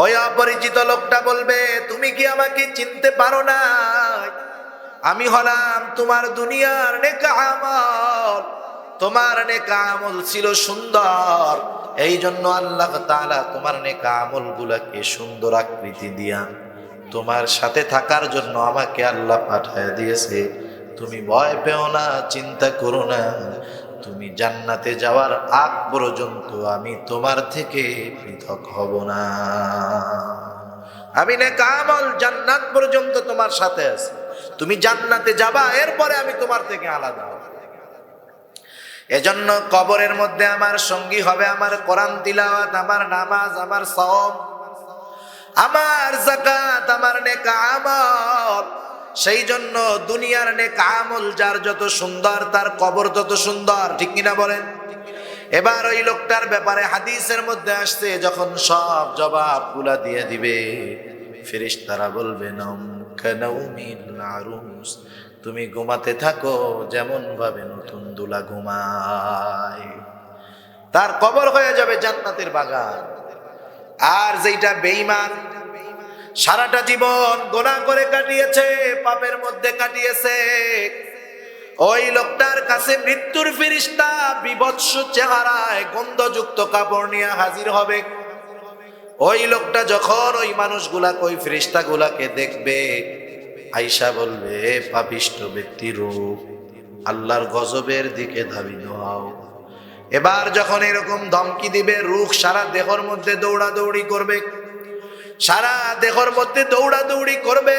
ওই অপরিচিত লোকটা বলবে, তুমি কি আমাকে চিনতে পারো না? আমি হলাম তোমার দুনিয়ার নেক আমল। তোমার নেক আমল ছিল সুন্দর, এই জন্য আল্লাহ তাআলা তোমার নেক আমল গুলাকে সুন্দর আকৃতি দিয়া তোমার সাথে থাকার জন্য আমাকে আল্লাহ পাঠায় দিয়েছে। তুমি ভয় পেও না, চিন্তা করো না, তুমি জান্নাতে যাওয়ার আগ পর্যন্ত আমি তোমার থেকে পৃথক হব না। আমি নেক আমল জান্নাত পর্যন্ত তোমার সাথে আছি, তুমি জান্নাতে যাবা, এরপরে আমি তোমার থেকে আলাদা হব। এজন্য কবরের মধ্যে আমার সঙ্গী হবে আমার কোরআন তিলাওয়াত, আমার নামাজ, আমার সওম, আমার যাকাত, আমার নেক আমল। সেই জন্য দুনিয়ার নেক আমল যার যত সুন্দর, তার কবর তত সুন্দর, ঠিক কিনা বলেন? এবার ওই লোকটার ব্যাপারে হাদিসের মধ্যে আসছে, যখন সব জবাবগুলা দিয়ে দিবে, ফেরেশতারা বলবে নম কানাউমিল আরুস, তুমি ঘুমাতে থাকো যেমন ভাবে নতুন দুলা ঘুমায়। তার কবর হয়ে যাবে জান্নাতের বাগান। আর যেটা বেঈমান, সারাটা জীবন গুনাহ করে কাটিয়েছে, পাপের মধ্যে কাটিয়েছে, ওই লোকটার কাছে মৃত্যুর ফেরেশতা বিভৎস চেহারায় গন্ধযুক্ত কাপড় নিয়ে হাজির হবে। ওই লোকটা যখন ওই মানুষগুলাকে, ওই ফেরেশতাগুলাকে দেখবে, আয়েশা বলবে, পাপিষ্ঠ ব্যক্তির রূপ, আল্লাহর গজবের দিকে ধাবিত হও। এবার যখন এরকম ধমকি দিবে, রূহ সারা দেহের মধ্যে দৌড়াদৌড়ি করবে, সারা দেহের মধ্যে দৌড়াদৌড়ি করবে।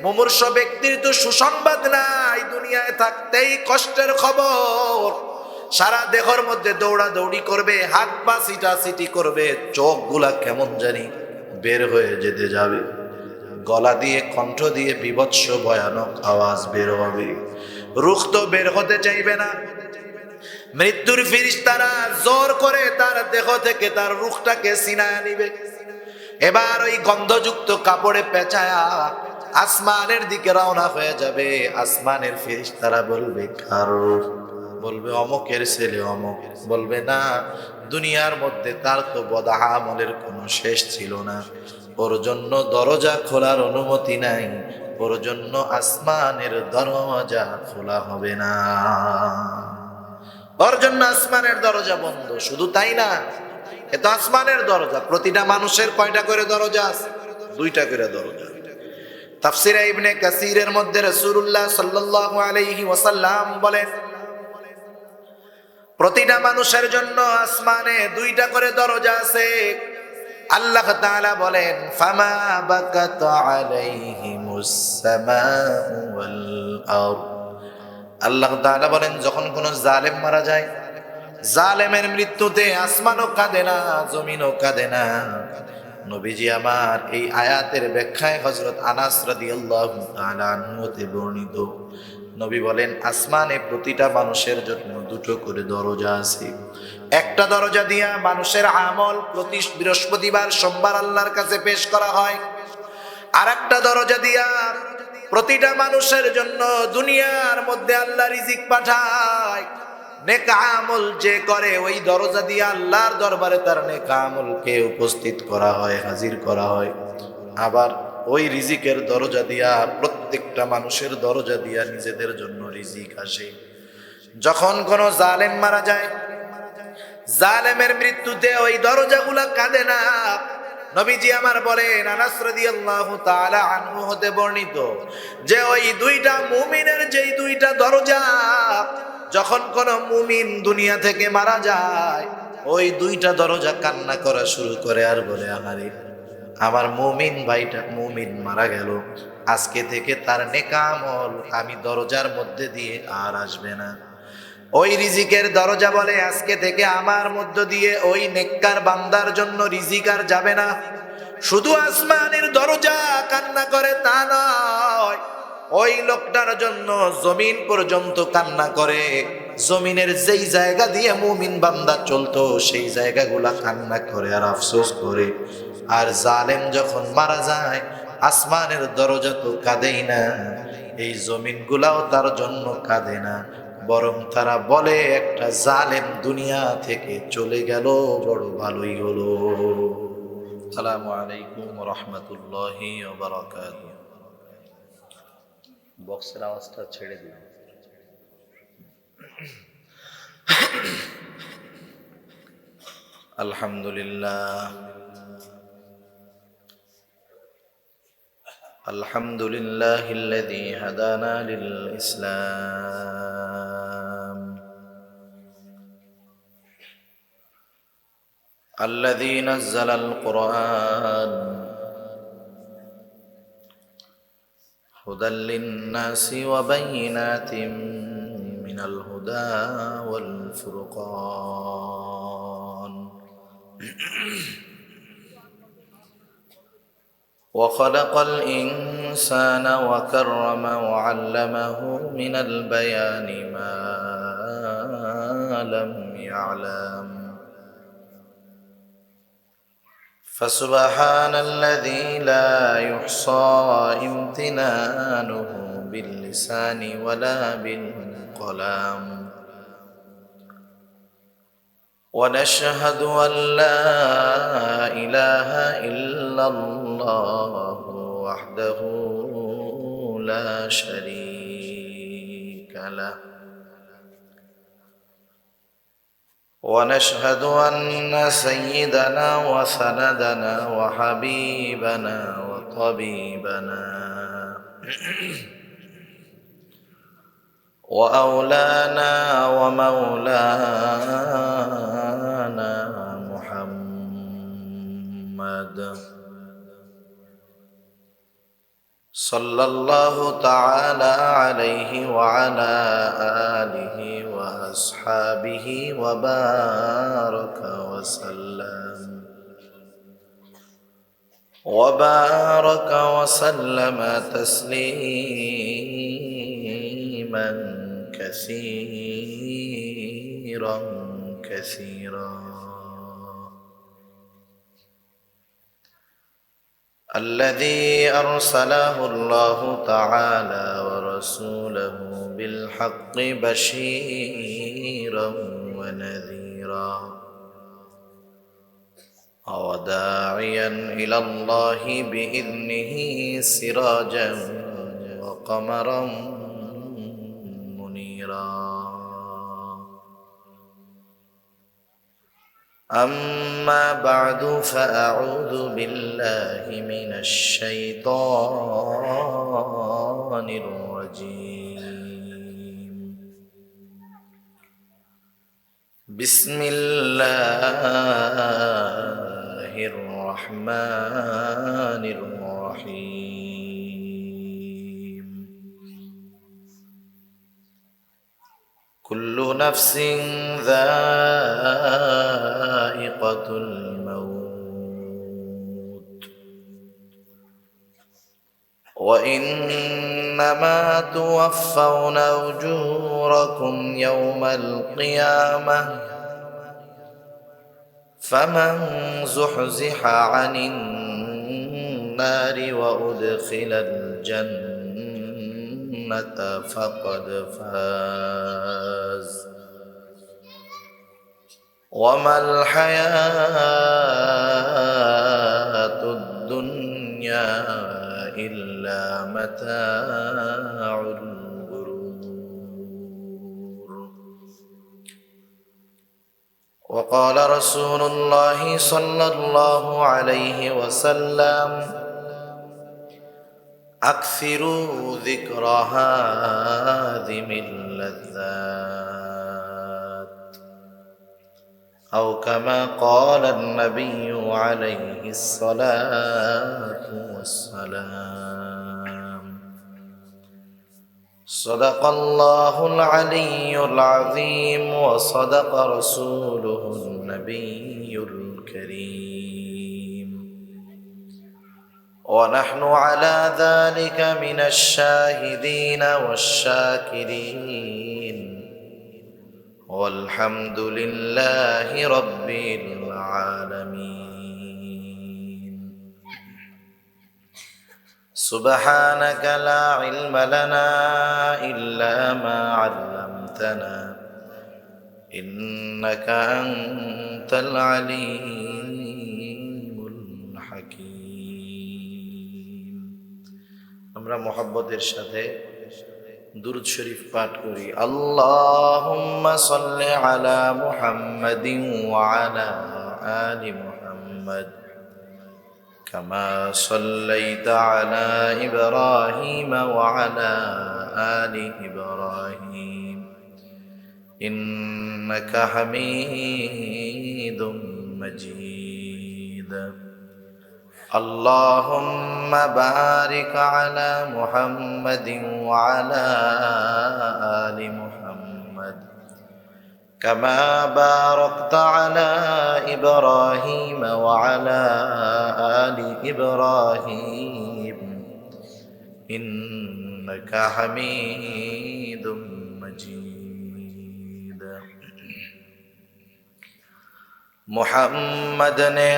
মুমূর্ষ ব্যক্তির তো সুসংবাদ নাই, দুনিয়ায় থাকতেই কষ্টের খবর। সারা দেহের মধ্যে দৌড়াদৌড়ি করবে, হাত পা সিটাসিটি করবে, চোখগুলা কেমন জানি বের হয়ে যেতে যাবে, গলা দিয়ে কণ্ঠ দিয়ে বিভৎস ভয়ানক আওয়াজ বের হবে। রূহ তো বের হতে চাইবে না। মৃত্যুর ফেরেশতারা জোর করে তার দেহ থেকে তার রূহটাকে ছিনায় নিবে। এবার ওই গন্ধযুক্ত কাপড়ে পেঁচায়া আসমানের দিকে রওনা হয়ে যাবে। আসমানের ফেরেশতারা বলবে, কারো বলবে অমুকের ছেলে অমুক, বলবে না, দুনিয়ার মধ্যে তার তো বদআমলের কোনো শেষ ছিল না, ওর জন্য দরজা খোলার অনুমতি নাই, ওর জন্য আসমানের দরজা খোলা হবে না, ওর জন্য আসমানের দরজা বন্ধ। শুধু তাই না, এ তো আসমানের দরজা, প্রতিটা মানুষের কয়টা করে দরজা আছে? দুইটা করে দরজা। তাফসীরে ইবনে কাসীরের মধ্যে রাসূলুল্লাহ সাল্লাল্লাহু আলাইহি ওয়াসাল্লাম বলেন, প্রতিটা মানুষের জন্য আসমানে দুইটা করে দরজা আছে। আল্লাহ তাআলা বলেন, ফামা বাকাত আলাইহিমুস সামাউ ওয়াল আরদ। আল্লাহ তাআলা বলেন, যখন কোন জালেম মারা যায়, জালেমের মৃত্যুতে আসমানও কাঁদে না, জমিনও কাঁদে না। নবীজি আমার এই আয়াতের ব্যাখ্যায় হযরত আনাস রাদিয়াল্লাহু তাআলা আনহু হতে বর্ণিত, নবী বলেন, আসমানে প্রতিটা মানুষের জন্য দুটো করে দরজা আছে। একটা দরজা দিয়া মানুষের আমল প্রতি বৃহস্পতিবার সোমবার আল্লাহর কাছে পেশ করা হয়। আর একটা দরজা দিয়া প্রতিটা মানুষের জন্য দুনিয়ার মধ্যে আল্লাহ রিজিক পাঠায়। নেক আমল যে করে, ওই দরজা দিয়ে আল্লাহর দরবারে তার নেক আমলকে উপস্থিত করা হয়, হাজির করা হয়। আবার ওই রিজিকের দরজা দিয়া, প্রত্যেকটা মানুষের দরজা দিয়া নিজেদের জন্য রিজিক আসে। যখন কোন জালেম মারা যায়, জালেমের মৃত্যুতে ওই দরজাগুলা কাঁদে না। নবীজি আমার বলেন, আনাস রাদিয়াল্লাহু তাআলা আনহু হতে বর্ণিত, যে ওই দুইটা মুমিনের যেই দুইটা দরজা, যখন কোন মুমিন দুনিয়া থেকে মারা যায়, ওই দুইটা দরজা কান্না করা শুরু করে আর বলে, আহারে আমার মুমিন ভাইটা, মুমিন মারা গেল, আজকে থেকে তার নেক আমল আমি দরজার মধ্যে দিয়ে আর আসবে না। ওই রিজিকের দরজা বলে, আজকে থেকে আমার মধ্য দিয়ে ওই নেককার বান্দার জন্য রিজিক আর যাবে না। শুধু আসমানের দরজা কান্না করে তা নয়, ওই লোকটার জন্য জমিন পর্যন্ত কান্না করে। জমিনের যেই জায়গা দিয়ে মুমিন বান্দা চলতো, সেই জায়গাগুলা কান্না করে আর আফসোস করে। আর জালেম যখন মারা যায়, আসমানের দরজা তো কাঁদেই না, এই জমিনগুলাও তার জন্য কাঁদে না, বরং তারা বলে, একটা জালেম দুনিয়া থেকে চলে গেল, বড় ভালোই হলো। আসসালামু আলাইকুম ওয়া রাহমাতুল্লাহি ওয়া বারাকাতুহু। বক্সের আওয়াজটা ছেড়ে দিন। আলহামদুলিল্লাহ আলহামদুলিল্লাহিল্লাযী হাদানা লিল ইসলাম الذي نزل القرآن هدى للناس وبينات من الهدى والفرقان وخلق الإنسان وكرم وعلمه من البيان ما لم يعلم فسبحان الذي لا يحصى امتنانه باللسان ولا بالقلم ونشهد أن لا إله إلا الله وحده لا شريك له ونشهد أن سيدنا وسندنا وحبيبنا وطبيبنا وأولانا ومولانا محمد صلى الله تعالى عليه وعلى آله وأصحابه وبارك وسلم تسليما كثيرا كثيرا. الذي أرسله الله تعالى ورسوله بالحق بشيرا ونذيرا وداعيا إلى الله بإذنه سراجا وقمرا منيرا. أما بعد فأعوذ بالله من الشيطان الرجيم. بسم الله الرحمن الرحيم. كل نفس ذائقة الموت وإنما توفون أجوركم يوم القيامة فمن زحزح عن النار وأدخل الجنة فقد فاز وما الحياة الدنيا إلا متاع الغرور. وقال رسول الله صلى الله عليه وسلم أكثروا ذكر هادم اللذات أو كما قال النبي عليه الصلاة والسلام. صدق الله العلي العظيم وصدق رسوله النبي الكريم ونحن على ذلك من الشاهدين والشاكرين والحمد لله رب العالمين. سبحانك لا علم لنا إلا ما علمتنا إنك أنت العليم الحكيم. الرحيم আমরা মুহাব্বতের সাথে দুরূদ শরীফ পাঠ করি আল্লাহুম্মা সাল্লি আলা মুহাম্মাদিন ওয়া আলা আলি মুহাম্মাদ কামা সাল্লাইতা আলা ইব্রাহিম ওয়া আলা আলি ইব্রাহিম ইন্নাকা হামিদুম মাজিদ اللهم بارك على محمد وعلى آل محمد كما باركت على إبراهيم وعلى آل إبراهيم إنك حميد مجيد محمد نے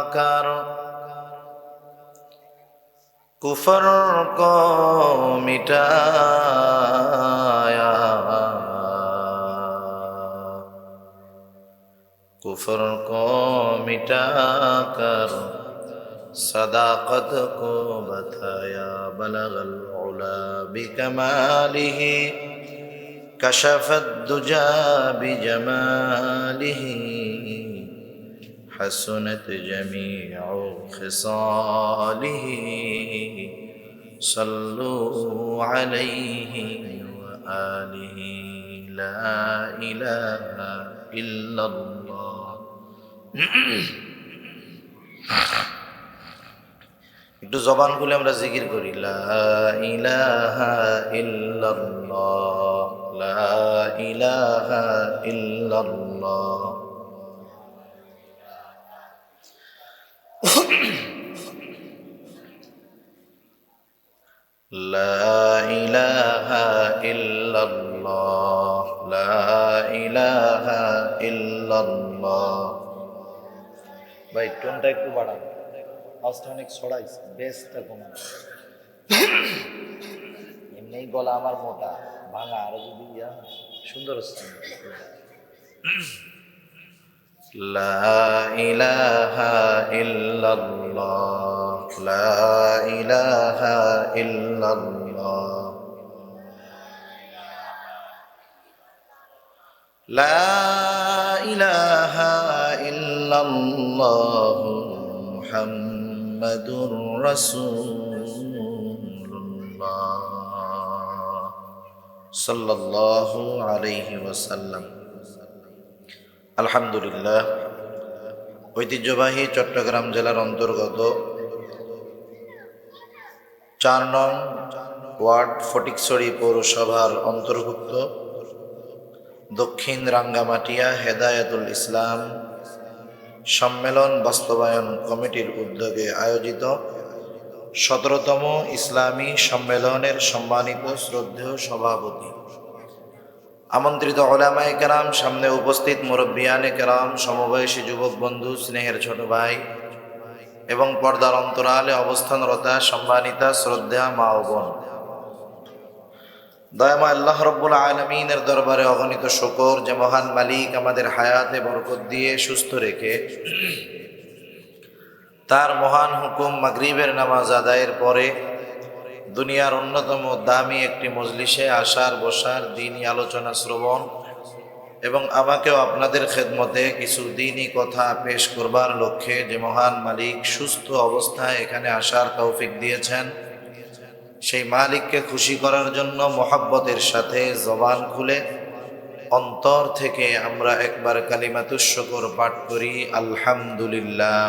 آکر کفر کو مٹایا کفر کو مٹا کر صداقت کو بتایا بلغ العلا بکمالہ كشف الدجى بجماله حسنت جميع خصاله صلوا عليه وآله لا إله إلا الله একটু জবান খুলে আমরা জিকির করি লা ইলাহা ইল্লাল্লাহ লা ইলাহা ইল্লাল্লাহ লা ইলাহা ইল্লাল্লাহ লা ইলাহা ইল্লাল্লাহ ভাই টোনটা একটু বাড়ান আওয়াজটা অনেক ছড়াইছে বেসটা কমান এমনি গলা আমার মোটা ভাঙা আরো যদি সুন্দর হচ্ছে লা ইলাহা ইল্লাল্লাহ লা ইলাহা ইল্লাল্লাহ লা ইলাহা ইল্লাল্লাহ মুহাম্মাদুর রাসূলুল্লাহ সাল্লাল্লাহু আলাইহি ওয়াসাল্লাম। আলহামদুলিল্লাহ, ঐতিহ্যবাহী চট্টগ্রাম জেলার অন্তর্গত ৪ নং ওয়ার্ড ফটিকছড়ি পৌরসভার অন্তর্ভুক্ত দক্ষিণ রাঙ্গামাটিয়া হেদায়েতুল ইসলাম সম্মেলন বাস্তবায়ন কমিটির উদ্যোগে আয়োজিত ১৭তম ইসলামী সম্মেলনের সম্মানিত শ্রদ্ধেয় সভাপতি, আমন্ত্রিত উলামায়ে কেরাম, সামনে উপস্থিত মুরব্বিয়ানে কেরাম, সমবয়সী যুবক বন্ধু, স্নেহের ছোট ভাই এবং পর্দার অন্তরালে অবস্থানরতা সম্মানিতা শ্রদ্ধা মা ও বোন, দয়াময় আল্লাহ রব্বুল আলামিনের দরবারে অগণিত শুকর যে মহান মালিক আমাদের হায়াতে বরকত দিয়ে সুস্থ রেখে তার মহান হুকুম মাগরিবের নামাজ আদায়ের পরে দুনিয়ার অন্যতম দামি একটি মজলিসে আসার বসার দ্বীনি আলোচনা শ্রবণ এবং আমাকেও আপনাদের খেদমতে কিছু দ্বীনি কথা পেশ করবার লক্ষ্যে যে মহান মালিক সুস্থ অবস্থায় এখানে আসার তৌফিক দিয়েছেন, সেই মালিককে খুশি করার জন্য মোহাব্বতের সাথে জবান খুলে অন্তর থেকে আমরা একবার কালিমাতুশ শুকর পাঠ করি আলহামদুলিল্লাহ।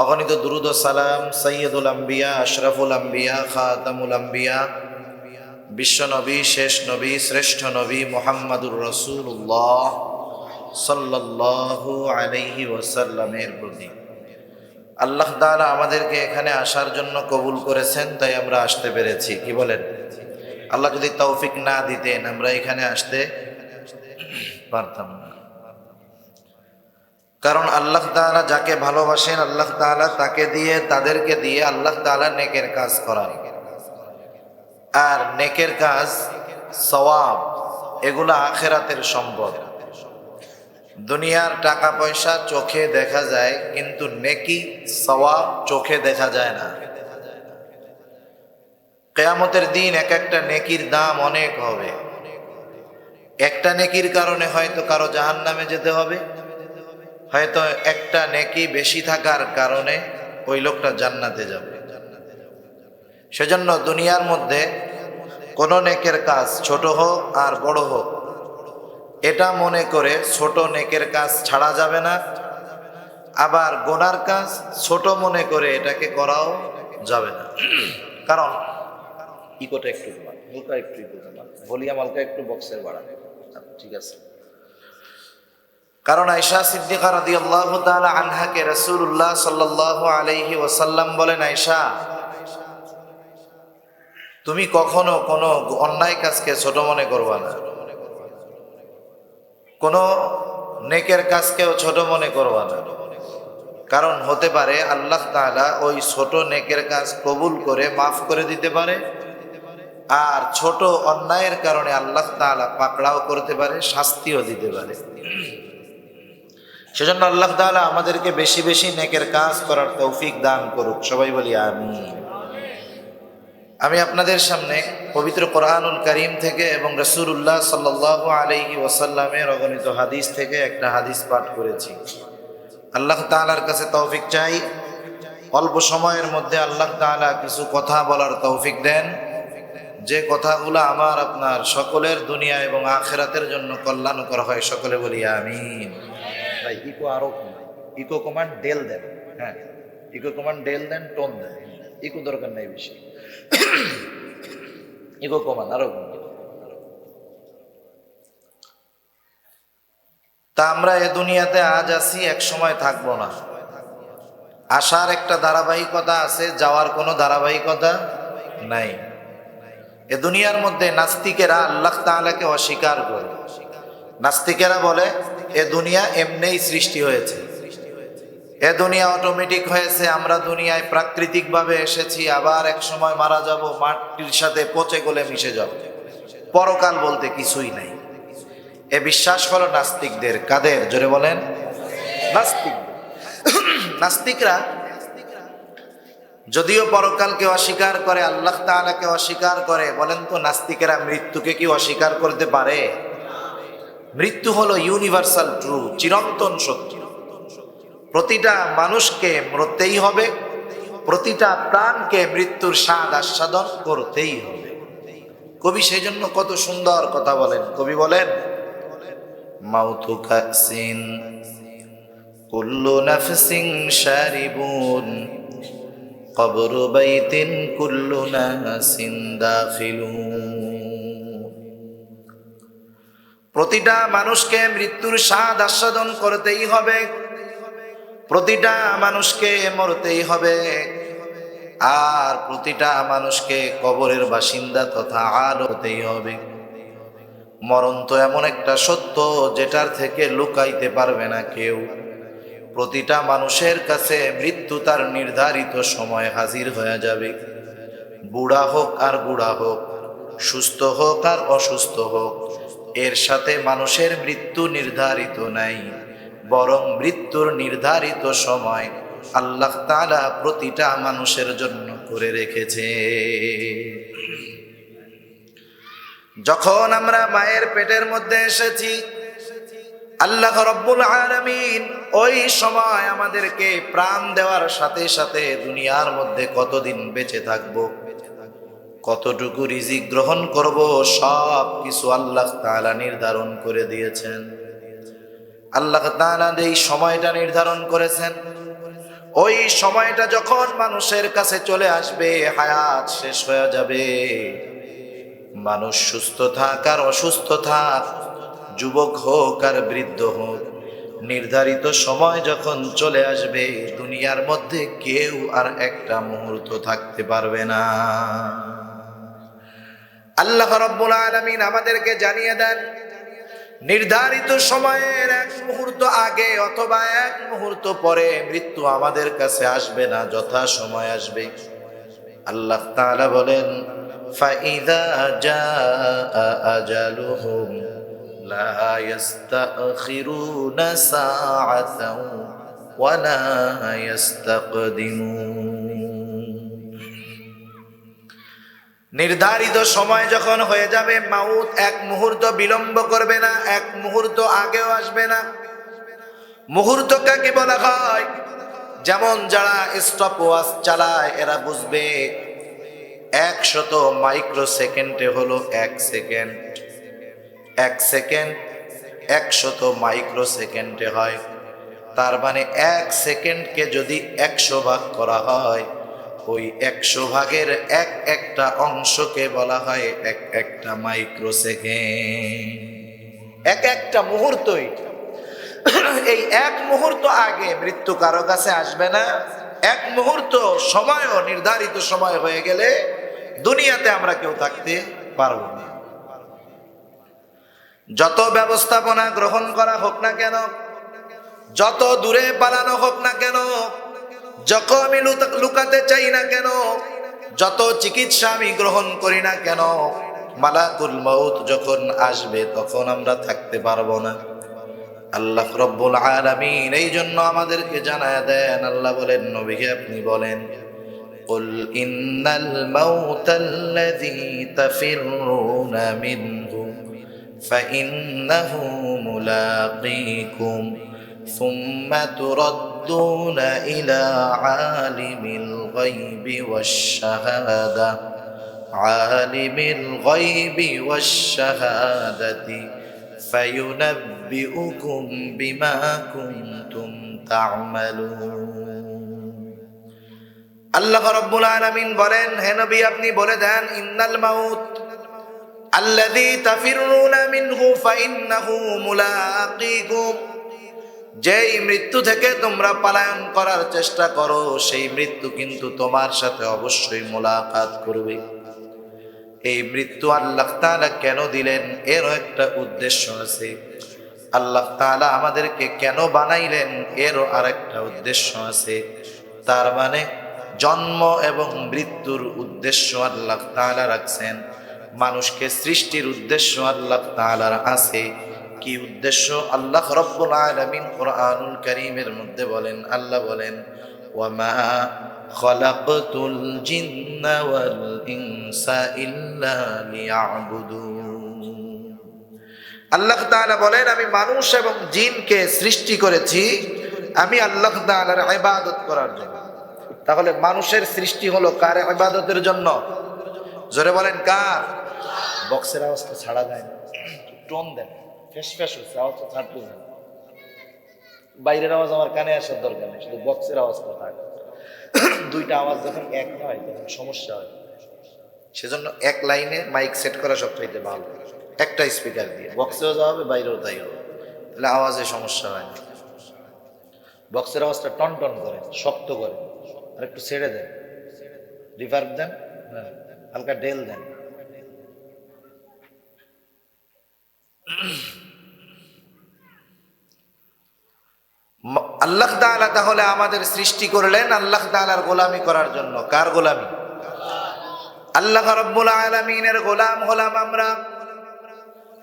অগণিত দুরুদ ও সালাম সৈয়দুল আম্বিয়া, আশরাফুল আম্বিয়া, খাতামুল আম্বিয়া, বিশ্বনবী, শেষ নবী, শ্রেষ্ঠ নবী মুহাম্মাদুর রাসূলুল্লাহ সাল্লাল্লাহু আলাইহি ওয়াসাল্লামের প্রতি। আল্লাহ তাআলা আমাদেরকে এখানে আসার জন্য কবুল করেছেন, তাই আমরা আসতে পেরেছি। কি বলেন? আল্লাহ যদি তৌফিক না দিতেন আমরা এখানে আসতে পারতাম না। কারণ আল্লাহ তাআলা যাকে ভালোবাসেন আল্লাহ তাআলা তাকে দিয়ে, তাদেরকে দিয়ে আল্লাহ তাআলা নেকের কাজ করান। আর নেকের কাজ, সওয়াব, এগুলো আখিরাতের সম্পদ। দুনিয়ার টাকা পয়সা চোখে দেখা যায়, কিন্তু নেকি সওয়াব চোখে দেখা যায় না। কিয়ামতের দিন এক একটা নেকির দাম অনেক হবে। একটা নেকির কারণে হয়তো কারো জাহান্নামে যেতে হবে, হয়তো একটা নেকি বেশি থাকার কারণে ওই লোকটা জান্নাতে যাবে। সেজন্য দুনিয়ার মধ্যে কোনো নেকের কাজ ছোট হোক আর বড় হোক, এটা মনে করে ছোট নেকের কাজ ছাড়া যাবে না, আবার গোনার কাজ ছোট মনে করে এটাকে করাও যাবে না। কারণ ইকোটা একটু কমান, হালকা একটু ইকো কমান, ভলিউম হালকা একটু বক্সের বাড়ান। ঠিক আছে। কারণ আয়েশা সিদ্দিকা রাদিয়াল্লাহু তাআলা আনহাকে রাসূলুল্লাহ সাল্লাল্লাহু আলাইহি ওয়াসাল্লাম বলেন, আয়েশা, তুমি কখনো কোনো অন্যায় কাজকে ছোট মনে করবা না, কোনো নেকের কাজকেও ছোট মনে করবা না। কারণ হতে পারে আল্লাহ তাআলা ওই ছোট নেকের কাজ কবুল করে মাফ করে দিতে পারে, আর ছোট অন্যায়ের কারণে আল্লাহ তাআলা পাকড়াও করতে পারে, শাস্তিও দিতে পারে। সেজন্য আল্লাহ তাআলা আমাদেরকে বেশি বেশি নেকের কাজ করার তৌফিক দান করুক। সবাই বলি আমিন। আমি আপনাদের সামনে পবিত্র কোরআনুল কারীম থেকে এবং রাসূলুল্লাহ সাল্লাল্লাহু আলাইহি ওয়াসাল্লামের অগণিত হাদিস থেকে একটা হাদিস পাঠ করেছি। আল্লাহ তাআলার কাছে তৌফিক চাই, অল্প সময়ের মধ্যে আল্লাহ তাআলা কিছু কথা বলার তৌফিক দেন, যে কথাগুলো আমার আপনার সকলের দুনিয়া এবং আখিরাতের জন্য কল্যাণকর হয়। সকলে বলি আমিন। ভাই ইকো আরো কমান, ইকো কমান্ড ডেল দেন। হ্যাঁ, ইকো কমান্ড ডেল দেন, টোন দেন। ইকো দরকার নাই বেশি, ইকো কমান আরো কমান। তা আমরা এ দুনিয়াতে আজ আছি, এক সময় থাকবো না। আসার একটা ধারাবাহিকতা আছে, যাওয়ার কোনো ধারাবাহিকতা নাই। এ দুনিয়ার মধ্যে নাস্তিকেরা আল্লাহ তাআলাকে অস্বীকার করে। নাস্তিকেরা বলে এ দুনিয়া এমনিই সৃষ্টি হয়েছে, এ দুনিয়া অটোমেটিক হয়েছে, আমরা দুনিয়ায় প্রাকৃতিকভাবে এসেছি, আবার এক সময় মারা যাব, মাটির সাথে পচে গলে মিশে যাব, পরকাল বলতে কিছুই নাই। এ বিশ্বাস হলো নাস্তিকদের। কাদের? জোরে বলেন। নাস্তিক। নাস্তিকরা যদিও পরকালকে অস্বীকার করে, আল্লাহ তাআলাকে অস্বীকার করে, বলেন তো নাস্তিকেরা মৃত্যুকে কি অস্বীকার করতে পারে? মৃত্যু হলো ইউনিভার্সাল ট্রু, চিরন্তন সত্য। প্রতিটা মানুষকে মরতেই হবে, প্রতিটা প্রাণকে মৃত্যুর স্বাদ আস্বাদন করতেই হবে। কবি সেই জন্য কত সুন্দর কথা বলেন। কবি বলেন, মাউতু কাসিন কুল্লু নাফসিন শারিবুন কবরু বাইতিন কুল্লু নাসিন দাখিলুন। প্রতিটা মানুষকে মৃত্যুর স্বাদ আস্বাদন করতেই হবে, প্রতিটা মানুষকে মরতেই হবে, আর প্রতিটা মানুষকে কবরের বাসিন্দা তথা আর হতেই হবে। মরণ তো এমন একটা সত্য যেটার থেকে লুকাইতে পারবে না কেউ। প্রতিটা মানুষের কাছে মৃত্যু তার নির্ধারিত সময় হাজির হয়ে যাবে। বুড়া হোক আর বুড়া হোক, সুস্থ হোক আর অসুস্থ হোক, এর সাথে মানুষের মৃত্যু নির্ধারিত নাই, বরং মৃত্যুর নির্ধারিত সময় আল্লাহ তাআলা প্রতিটা মানুষের জন্য করে রেখেছে। যখন আমরা মায়ের পেটের মধ্যে এসেছি, আল্লাহ রাব্বুল আলামিন ওই সময় আমাদেরকে প্রাণ দেওয়ার সাথে সাথে দুনিয়ার মধ্যে কতদিন বেঁচে থাকব, কতটুকু রিজিক গ্রহণ করব, সব কিছু আল্লাহ তাআলা নির্ধারণ করে দিয়েছেন। আল্লাহ তাআলা এই সময়টা নির্ধারণ করেছেন, ওই সময়টা যখন মানুষের কাছে চলে আসবে, হায়াত শেষ হয়ে যাবে, মানুষ সুস্থ থাক আর অসুস্থ থাক, যুবক হোক আর বৃদ্ধ হোক, নির্ধারিত সময় যখন চলে আসবে, দুনিয়ার মধ্যে কেউ আর একটা মুহূর্ত থাকতে পারবে না। আল্লাহ রাব্বুল আলামিন আমাদেরকে জানিয়ে দেন, নির্ধারিত সময়ের এক মুহূর্ত আগে অথবা এক মুহূর্ত পরে মৃত্যু আমাদের কাছে আসবে না, যথা সময় আসবে। আল্লাহ তাআলা বলেন, ফাইযা জাআ আজালুহুম লা ইস্তাখিরুনা সাআতাও ওয়া লা ইস্তাকদিমুন। নির্ধারিত সময় যখন হয়ে যাবে, মাউত এক মুহূর্ত বিলম্ব করবে না, এক মুহূর্ত আগেও আসবে না। মুহূর্ত কাকে বলা হয়? যেমন যারা স্টপ ওয়াচ চালায় এরা বুঝবে 100 মাইক্রো সেকেন্ডে হলো 1 সেকেন্ড, 1 সেকেন্ড 100 মাইক্রো সেকেন্ডে হয়। তার মানে 1 সেকেন্ডকে যদি 100 ভাগ করা হয়, ওই 100 ভাগের একটা অংশকে বলা হয় একটা মাইক্রো সেকেন্ড। একটা মুহূর্তই, এই এক মুহূর্ত আগে মৃত্যু কারো কাছে আসবে না। এক মুহূর্ত সময়ও নির্ধারিত সময় হয়ে গেলে দুনিয়াতে আমরা কেউ থাকতে পারবো না। যত ব্যবস্থাপনা গ্রহণ করা হোক না কেন, যত দূরে পালানো হোক না কেন, যত আমি লুকাতে চাই না কেন, যত চিকিৎসা আমি গ্রহণ করি না কেন, মালাকুল মউত যখন আসবে তখন আমরা থাকতে পারবো না। আল্লাহ রব্বুল আলামিন এই জন্য আমাদেরকে জানায় দেন। আল্লাহ বলেন, নবীকে আপনি বলেন, কুল ইন্নাল মাউতাল্লাযী তাফিররুনা মিনহু ফাইন্নাহু মুলাকীকুম সুম্মা তুরাদ্দুনা ইলা আলিমিল গায়বি ওয়াশ শাহাদা আলিমিল গায়বি ওয়াশ শাহাদাতি ফায়ুনাব্বিউকুম বিমা কুনতুম তা'মালুন। আল্লাহ রাব্বুল আলামিন বলেন, হে নবী আপনি বলে দেন, ইন্নাল মাউত আল্লাযী তাফিররুনা মিনহু ফাইন্নাহু মুলাকীকুম, যেই মৃত্যু থেকে তোমরা পলায়ন করার চেষ্টা করো সেই মৃত্যু কিন্তু তোমার সাথে অবশ্যই মোলাকাত করবে। এই মৃত্যু আল্লাহ তাআলা কেন দিলেন এরও একটা উদ্দেশ্য আছে। আল্লাহ তাআলা আমাদেরকে কেন বানাইলেন এরও আরেকটা উদ্দেশ্য আছে। তার মানে জন্ম এবং মৃত্যুর উদ্দেশ্য আল্লাহ তাআলা রাখছেন, মানুষকে সৃষ্টির উদ্দেশ্য আল্লাহ তাআলার আছে। কি উদ্দেশ্য? আল্লাহ রাব্বুল আলামিন কুরআনুল কারীমের মধ্যে বলেন, আল্লাহ বলেন, ওয়ামা খালাকতুল জিন্না ওয়াল ইনসা ইল্লা লিয়াবুদুন। আল্লাহ তাআলা বলেন, আমি মানুষ এবং জিনকে সৃষ্টি করেছি আমি আল্লাহ তাআলার ইবাদত করার জন্য। তাহলে মানুষের সৃষ্টি হলো কার ইবাদতের জন্য? জোরে বলেন কার? বক্সের আওয়াজটা ছাড়া যায় না, টোন দেন, ফেস ফেস হচ্ছে, আওয়াজটা ছাড়তে দেন। বাইরের আওয়াজ আমার কানে আসার দরকার নেই, শুধু বক্সের আওয়াজটা থাকে। দুইটা আওয়াজ যখন এক হয় তখন সমস্যা হয়। সেজন্য এক লাইনে মাইক সেট করা সবচাইতে ভালো, একটা স্পিকার দিয়ে বক্সেও যাওয়া হবে বাইরেও তাই হবে, তাহলে আওয়াজে সমস্যা হয় না। বক্সের আওয়াজটা টন টন করে, শক্ত করে, আর একটু ছেড়ে দেন, রিভার্ব দেন, হালকা ডেল দেন। আল্লাহ তাআলা তাহলে আমাদের সৃষ্টি করলেন আল্লাহ তাআলার গোলামি করার জন্য। কার গোলামি? আল্লাহ রাব্বুল আলামিনের গোলাম হলাম আমরা।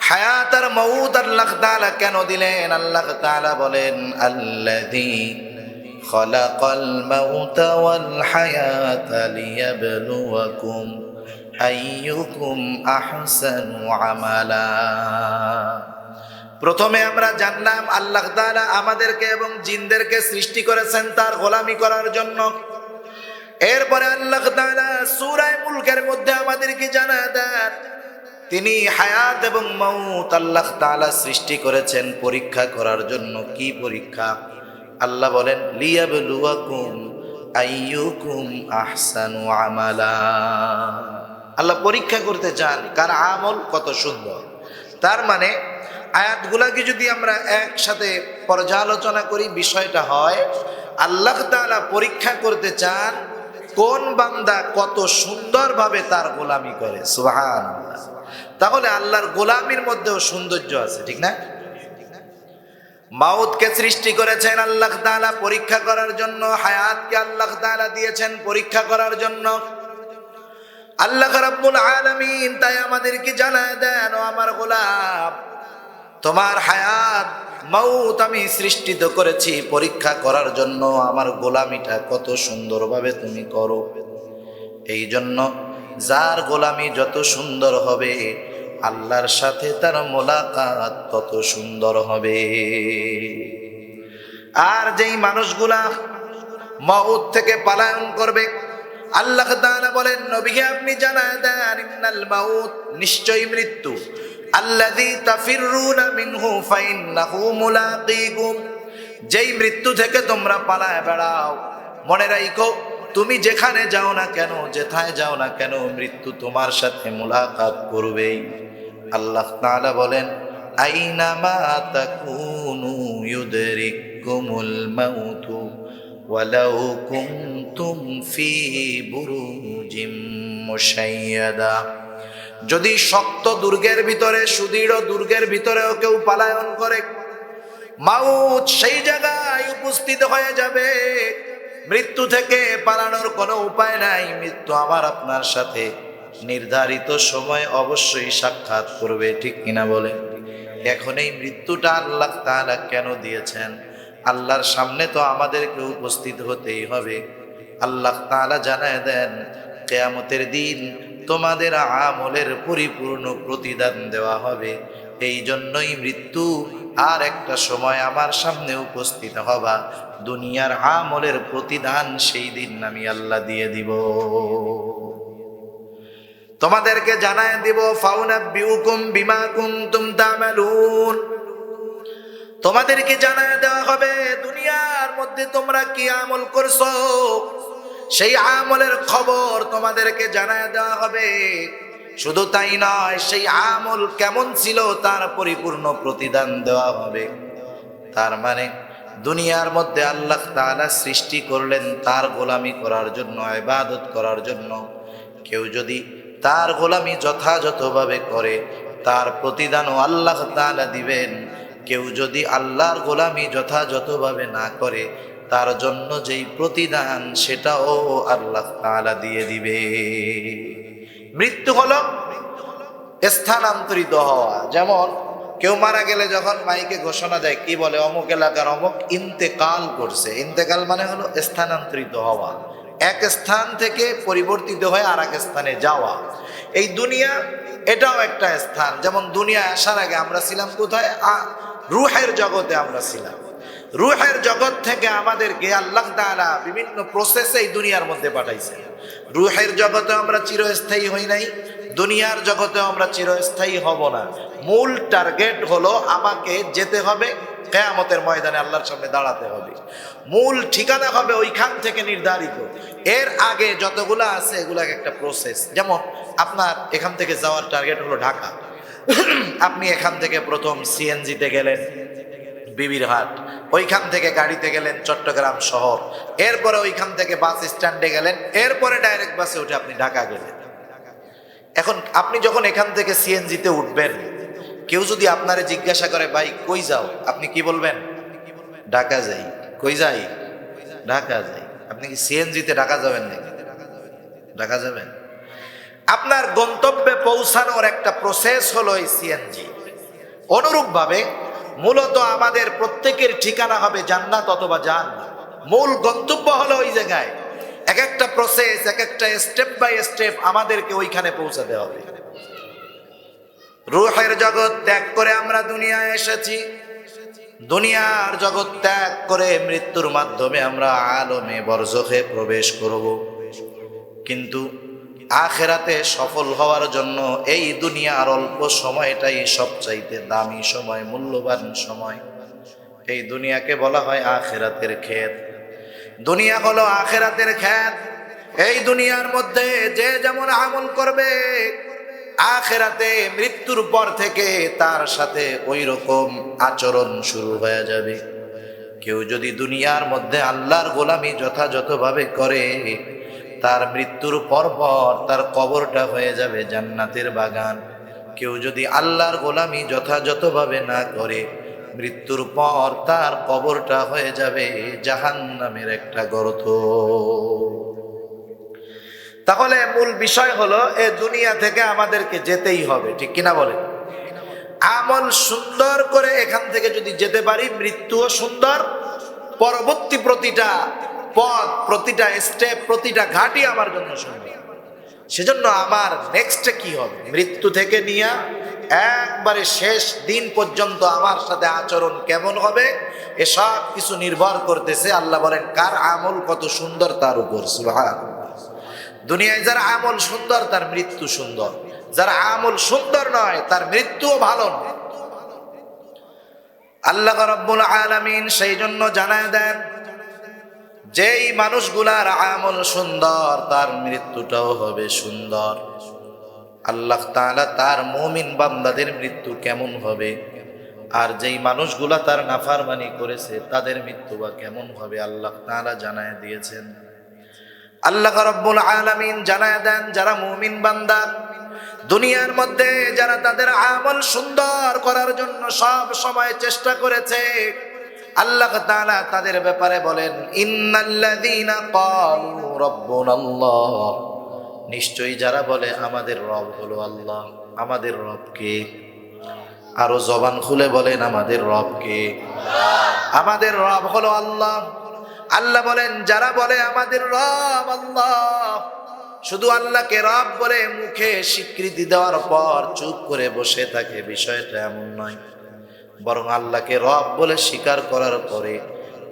হায়াত আর মউত আল্লাহ তাআলা কেন দিলেন? আল্লাহ তাআলা বলেন, আল্লাযী খালাকাল মাউতা ওয়াল হায়াতা লিয়াবলুয়াকুম আইয়ুকুম আহসানু আমালা। প্রথমে আমরা জানলাম আল্লাহ তাআলা আমাদেরকে এবং জিনদেরকে সৃষ্টি করেছেন তার গোলামি করার জন্য। এরপরে আল্লাহ তাআলা সূরা মুলকের মধ্যে আমাদেরকে জানায় দেন তিনি হায়াত এবং মউত আল্লাহ তাআলা সৃষ্টি করেছেন পরীক্ষা করার জন্য। কি পরীক্ষা? আল্লাহ বলেন, লিয়াবলুয়াকুম আইয়ুকুম আহসানু আমালা। আল্লাহ পরীক্ষা করতে চান কার আমল কত সুন্দর। তার মানে আয়াতগুলাকে যদি আমরা একসাথে পর্যালোচনা করি, বিষয়টা হয় আল্লাহ তাআলা পরীক্ষা করতে চান কোন বান্দা কত সুন্দরভাবে তার গোলামি করে। সুবহানাল্লাহ। তাহলে আল্লাহর গোলামির মধ্যেও সৌন্দর্য আছে, ঠিক না? মাউতকে সৃষ্টি করেছেন আল্লাহ তাআলা পরীক্ষা করার জন্য, হায়াতকে আল্লাহ তাআলা দিয়েছেন পরীক্ষা করার জন্য। আল্লাহ রাব্বুল আলামিন তাই আমাদেরকে জানায় দেন, ও আমার গোলাম, তোমার হায়াত মাউত আমি সৃষ্টিত করেছি পরীক্ষা করার জন্য, আমার গোলামিটা কত সুন্দরভাবে তুমি করো। এই জন্য যার গোলামি যত সুন্দর হবে, আল্লাহর সাথে তার মোলাকাত তত সুন্দর হবে। আর যেই মানুষগুলা মউত থেকে পলায়ন করবে, আল্লাহ তাআলা বলেন, নবীকে আপনি জানায় দেন, ইন্নাল মাউত, নিশ্চয়ই মৃত্যু, আল্লাযী তাফিররুনা মিনহু ফাইন্নাহু মুলাকীকুম, যেই মৃত্যু থেকে তোমরা পালায় বেড়াও, মনে রাখো তুমি যেখানে যাও না কেন, যেথায় যাও না কেন, মৃত্যু তোমার সাথে মুলাকাত করবেই। আল্লাহ তাআলা বলেন, আইনামা তাকুনু ইউদরিকুমুল মাউতু ওয়ালাউ কুনতুম ফি বুরুজিম মুশাইয়াদা, যদি শক্ত দুর্গের ভিতরে, সুদৃঢ় দুর্গের ভিতরেও কেউ পলায়ন করে, মাউত সেই জায়গায় উপস্থিত হয়ে যাবে। মৃত্যু থেকে পালানোর কোনো উপায় নাই, মৃত্যু আমার আপনার সাথে নির্ধারিত সময় অবশ্যই সাক্ষাৎ করবে, ঠিক কিনা বলে? এখন এই মৃত্যুটা আল্লাহ তাআলা কেন দিয়েছেন? আল্লাহর সামনে তো আমাদেরকে উপস্থিত হতেই হবে। আল্লাহ তাআলা জানায় দেন, কিয়ামতের দিন তোমাদের আমলের পরিপূর্ণ প্রতিদান দেওয়া হবে। এই জন্যই মৃত্যু আর একটা সময় আমার সামনে উপস্থিত হবা, দুনিয়ার আমলের প্রতিদান সেই দিন আমি আল্লাহ দিয়ে দিব। তোমাদেরকে জানায় দিব, ফাউনাব্বিউকুম বিমা কুনতুম তা'মালুন, তোমাদেরকে জানায় দেওয়া হবে দুনিয়ার মধ্যে তোমরা কি আমল করছো, সেই আমলের খবর তোমাদেরকে জানায় দেওয়া হবে। শুধু তাই নয়, সেই আমল কেমন ছিল তার পরিপূর্ণ প্রতিদান দেওয়া হবে। তার মানে দুনিয়ার মধ্যে আল্লাহ তাআলা সৃষ্টি করলেন তার গোলামি করার জন্য, ইবাদত করার জন্য। কেউ যদি তার গোলামি যথাযথভাবে করে, তার প্রতিদানও আল্লাহ তাআলা দিবেন। কেউ যদি আল্লাহর গোলামি যথাযথভাবে না করে, তার জন্য যেই প্রতিদান সেটাও আল্লাহ তাআলা দিয়ে দিবে। মৃত্যু হলো স্থানান্তরিত হওয়া। যেমন কেউ মারা গেলে যখন মাইকে ঘোষণা দেয়, কি বলে, অমুক এলাকার অমুক ইন্তেকাল করছে। ইন্তেকাল মানে হলো স্থানান্তরিত হওয়া, এক স্থান থেকে পরিবর্তিত হয়ে আর এক স্থানে যাওয়া। এই দুনিয়া এটাও একটা স্থান। যেমন দুনিয়া আসার আগে আমরা ছিলাম কোথায়? রূহের জগতে আমরা ছিলাম। রূহের জগৎ থেকে আমাদেরকে আল্লাহ তাআলা বিভিন্ন প্রসেসে এই দুনিয়ার মধ্যে পাঠাইছেন। রূহের জগতে আমরা চিরস্থায়ী হই নাই, দুনিয়ার জগতে আমরা চিরস্থায়ী হব না। মূল টার্গেট হলো আমাকে যেতে হবে কিয়ামতের ময়দানে, আল্লাহর সামনে দাঁড়াতে হবে। মূল ঠিকানা হবে ওইখান থেকে নির্ধারিত। এর আগে যতগুলো আছে এগুলো একটা প্রসেস। যেমন আপনার এখান থেকে যাওয়ার টার্গেট হলো ঢাকা, আপনি এখান থেকে প্রথম সিএনজিতে গেলেন বিবির হাট, ওইখান থেকে গাড়িতে গেলেন চট্টগ্রাম শহর, এরপরে ওইখান থেকে বাস স্ট্যান্ডে গেলেন, এরপরে ডাইরেক্ট বাসে উঠে আপনি ঢাকা গেলেন। এখন আপনি যখন এখান থেকে সিএনজিতে উঠবেন, কেউ যদি আপনারে জিজ্ঞাসা করে, ভাই কই যাও, আপনি কি বলবেন? ঢাকা যাই। কই যাই? ঢাকা যাই। আপনি কি সিএনজিতে ঢাকা যাবেন নাকি? ঢাকা যাবেন? আপনার গন্তব্যে পৌঁছানোর একটা প্রসেস হলো এই সিএনজি। অনুরূপভাবে মূলত আমাদের প্রত্যেকের ঠিকানা হবে জান্নাত অথবা জাহান্নাম। মূল গন্তব্য হলো ওই জায়গায়। এক একটা প্রসেস, এক একটা স্টেপ বাই স্টেপ আমাদেরকে ওইখানে পৌঁছাতে হবে। রূহের জগৎ ত্যাগ করে আমরা দুনিয়ায় এসেছি। দুনিয়ার জগৎ ত্যাগ করে মৃত্যুর মাধ্যমে আমরা আলমে বরজখে প্রবেশ করব। কিন্তু আখিরাতে সফল হওয়ার জন্য এই দুনিয়ার অল্প সময়টাই সবচাইতে দামি সময়, মূল্যবান সময়। এই দুনিয়াকে বলা হয় আখিরাতের ক্ষেত। দুনিয়া হলো আখিরাতের ক্ষেত। এই দুনিয়ার মধ্যে যে যেমন আমল করবে, আখিরাতে মৃত্যুর পর থেকে তার সাথে ওই রকম আচরণ শুরু হয়ে যাবে। কেউ যদি দুনিয়ার মধ্যে আল্লাহর গোলামি যথাযথভাবে করে, তার মৃত্যুর পর তার কবরটা হয়ে যাবে জান্নাতের বাগান। কেউ যদি আল্লাহর গোলামি যথাযথভাবে না করে, মৃত্যুর পর তার কবরটা হয়ে যাবে জাহান্নামের একটা গর্ত। তাহলে মূল বিষয় হলো এ দুনিয়া থেকে আমাদেরকে যেতেই হবে, ঠিক কিনা বলে? আমল সুন্দর করে এখান থেকে যদি যেতে পারি, মৃত্যুও সুন্দর, পরবর্তী প্রতিটা পথ, প্রতিটা স্টেপ, প্রতিটা ঘাটই আমার জন্য সুন্দর। সেজন্য আমার নেক্সটে কি হবে, মৃত্যু থেকে নিয়ে একবারে শেষ দিন পর্যন্ত আমার সাথে আচরণ কেমন হবে, এসব কিছু নির্ভর করতেছে আল্লাহ বলেন কার আমল কত সুন্দর তার উপর। সুবহানাল্লাহ। দুনিয়ায় যার আমল সুন্দর তার মৃত্যু সুন্দর, যার আমল সুন্দর নয় তার মৃত্যুও ভালো নয়। আল্লাহ রাব্বুল আলামিন সেই জন্য জানায় দেন, যেই মানুষগুলার আমল সুন্দর তার মৃত্যুটাও হবে সুন্দর। আল্লাহ তাআলা তার মুমিন বান্দাদের মৃত্যু কেমন হবে, আর যেই মানুষগুলা তার নাফরমানি করেছে তাদের মৃত্যু বা কেমন হবে আল্লাহ তাআলা জানায় দিয়েছেন। আল্লাহ রাব্বুল আলামিন জানায় দেন, যারা মুমিন বান্দা দুনিয়ার মধ্যে যারা তাদের আমল সুন্দর করার জন্য সব সময় চেষ্টা করেছে, আল্লাহ তাআলা তাদের ব্যাপারে বলেন ইন্নাল্লাযীনা ক্বালু রাব্বুনাল্লাহ, নিশ্চয়ই যারা বলে আমাদের রব হলো আল্লাহ। আমাদের রব কে? আরো জবান খুলে বলেন আমাদের রব কে? আমাদের রব হলো আল্লাহ। আল্লাহ বলেন যারা বলে আমাদের রব আল্লাহ, শুধু আল্লাহকে রব বলে মুখে স্বীকৃতি দেওয়ার পর চুপ করে বসে থাকে, বিষয়টা এমন নয়। বরং আল্লাহকে রব বলে স্বীকার করার পরে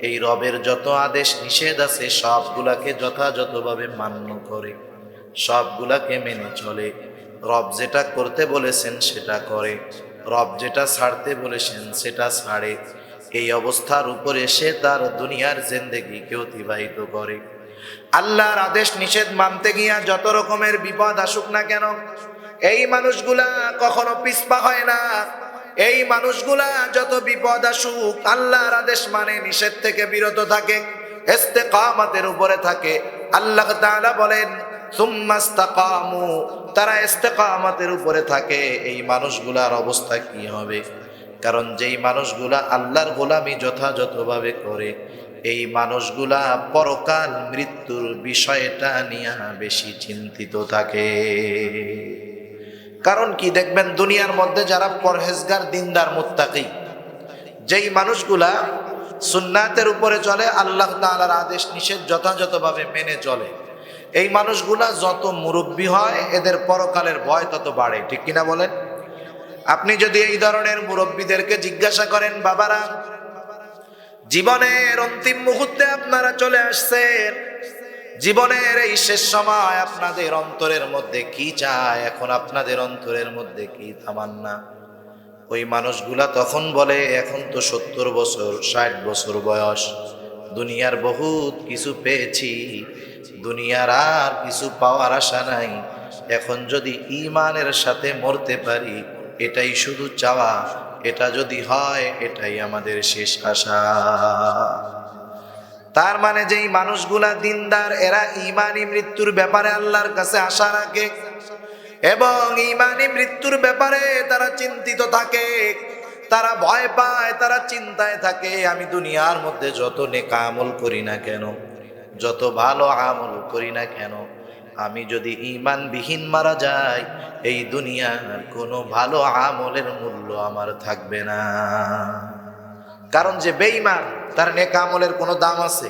এই রবের যত আদেশ নিষেধ আছে সবগুলাকে যথাযথভাবে মান্য করে, সবগুলাকে মেনে চলে। রব যেটা করতে বলেছেন সেটা করে, রব যেটা ছাড়তে বলেছেন সেটা ছাড়ে। এই অবস্থার উপরে সে তার দুনিয়ার জিন্দেগিকে অতিবাহিত করে। আল্লাহর আদেশ নিষেধ মানতে গিয়া যত রকমের বিপদ আসুক না কেন, এই মানুষগুলা কখনো পিছপা হয় না। এই মানুষগুলা যত বিপদ আসুক আল্লাহর আদেশ মানে, নিষেধ থেকে বিরত থাকে, ইস্তেকামতের উপরে থাকে। আল্লাহ তাআলা বলেন সুম্মাস্তাকামু, তারা ইস্তেকামতের উপরে থাকে। এই মানুষগুলার অবস্থা কি হবে? কারণ যেই মানুষগুলা আল্লাহর গোলামি যথাযথভাবে করে, এই মানুষগুলা পরকাল মৃত্যুর বিষয়টা নিয়ে বেশি চিন্তিত থাকে। কারণ কি দেখবেন, দুনিয়ার মধ্যে যারা পরহেজগার, দিনদার, মুত্তাকি, যেই মানুষগুলা সুন্নাতের উপরে চলে, আল্লাহ তাআলার আদেশ নিষেধ যথাযথভাবে মেনে চলে, এই মানুষগুলা যত মুরব্বী হয় এদের পরকালের ভয় তত বাড়ে। ঠিক কিনা বলেন? আপনি যদি এই ধরনের মুরব্বীদেরকে জিজ্ঞাসা করেন, বাবারা জীবনের অন্তিম মুহূর্তে আপনারা চলে আসছেন, জীবনের এই শেষ সময় আপনাদের অন্তরের মধ্যে কি চায়, এখন আপনাদের অন্তরের মধ্যে কি তামান্না, ওই মানুষগুলা তখন বলে এখন তো 70 বছর 60 বছর বয়স, দুনিয়ার বহুত কিছু পেয়েছি, দুনিয়ার আর কিছু পাওয়ার আশা নাই, এখন যদি ঈমানের সাথে মরতে পারি এটাই শুধু চাওয়া, এটা যদি হয় এটাই আমাদের শেষ আশা। তার মানে যেই মানুষগুলা দিনদার, এরা ঈমানি মৃত্যুর ব্যাপারে আল্লাহর কাছে আশা রাখে এবং ঈমানি মৃত্যুর ব্যাপারে তারা চিন্তিত থাকে, তারা ভয় পায়, তারা চিন্তায় থাকে। আমি দুনিয়ার মধ্যে যত নেক আমল করি না কেন, যত ভালো আমল করি না কেন, আমি যদি ঈমানবিহীন মারা যাই এই দুনিয়ার কোনো ভালো আমলের মূল্য আমার থাকবে না। কারণ যে বেঈমান তার নেক আমলের কোনো দাম আছে?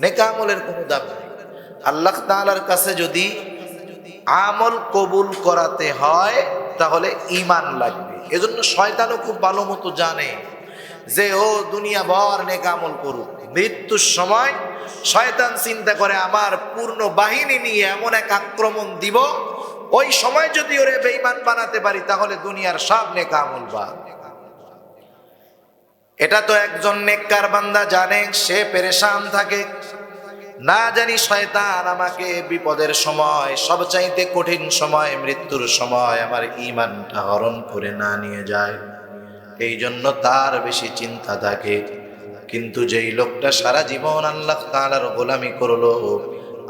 নেক আমলের কোনো দাম নেই। আল্লাহ তাআলার কাছে যদি আমল কবুল করাতে হয় তাহলে ঈমান লাগবে। এজন্য শয়তানও খুব ভালো মতো জানে যে ও দুনিয়া ভর নেক আমল করুক, মৃত্যুর সময় শয়তান চিন্তা করে আমার পূর্ণ বাহিনী নিয়ে এমন এক আক্রমণ দিব, ওই সময় যদি ওরে বেঈমান বানাতে পারি তাহলে দুনিয়ার সব নেক আমল বাদ। এটা তো একজন নেককার বান্দা জানে, সে পেরেশান থাকে, না জানি শয়তান আমাকে বিপদের সময়, সবচাইতে কঠিন সময়, মৃত্যুর সময় আমার ঈমানটা হরণ করে না নিয়ে যায়, এই জন্য তার বেশি চিন্তা থাকে। কিন্তু যেই লোকটা সারা জীবন আল্লাহ তাআলার গোলামি করলো,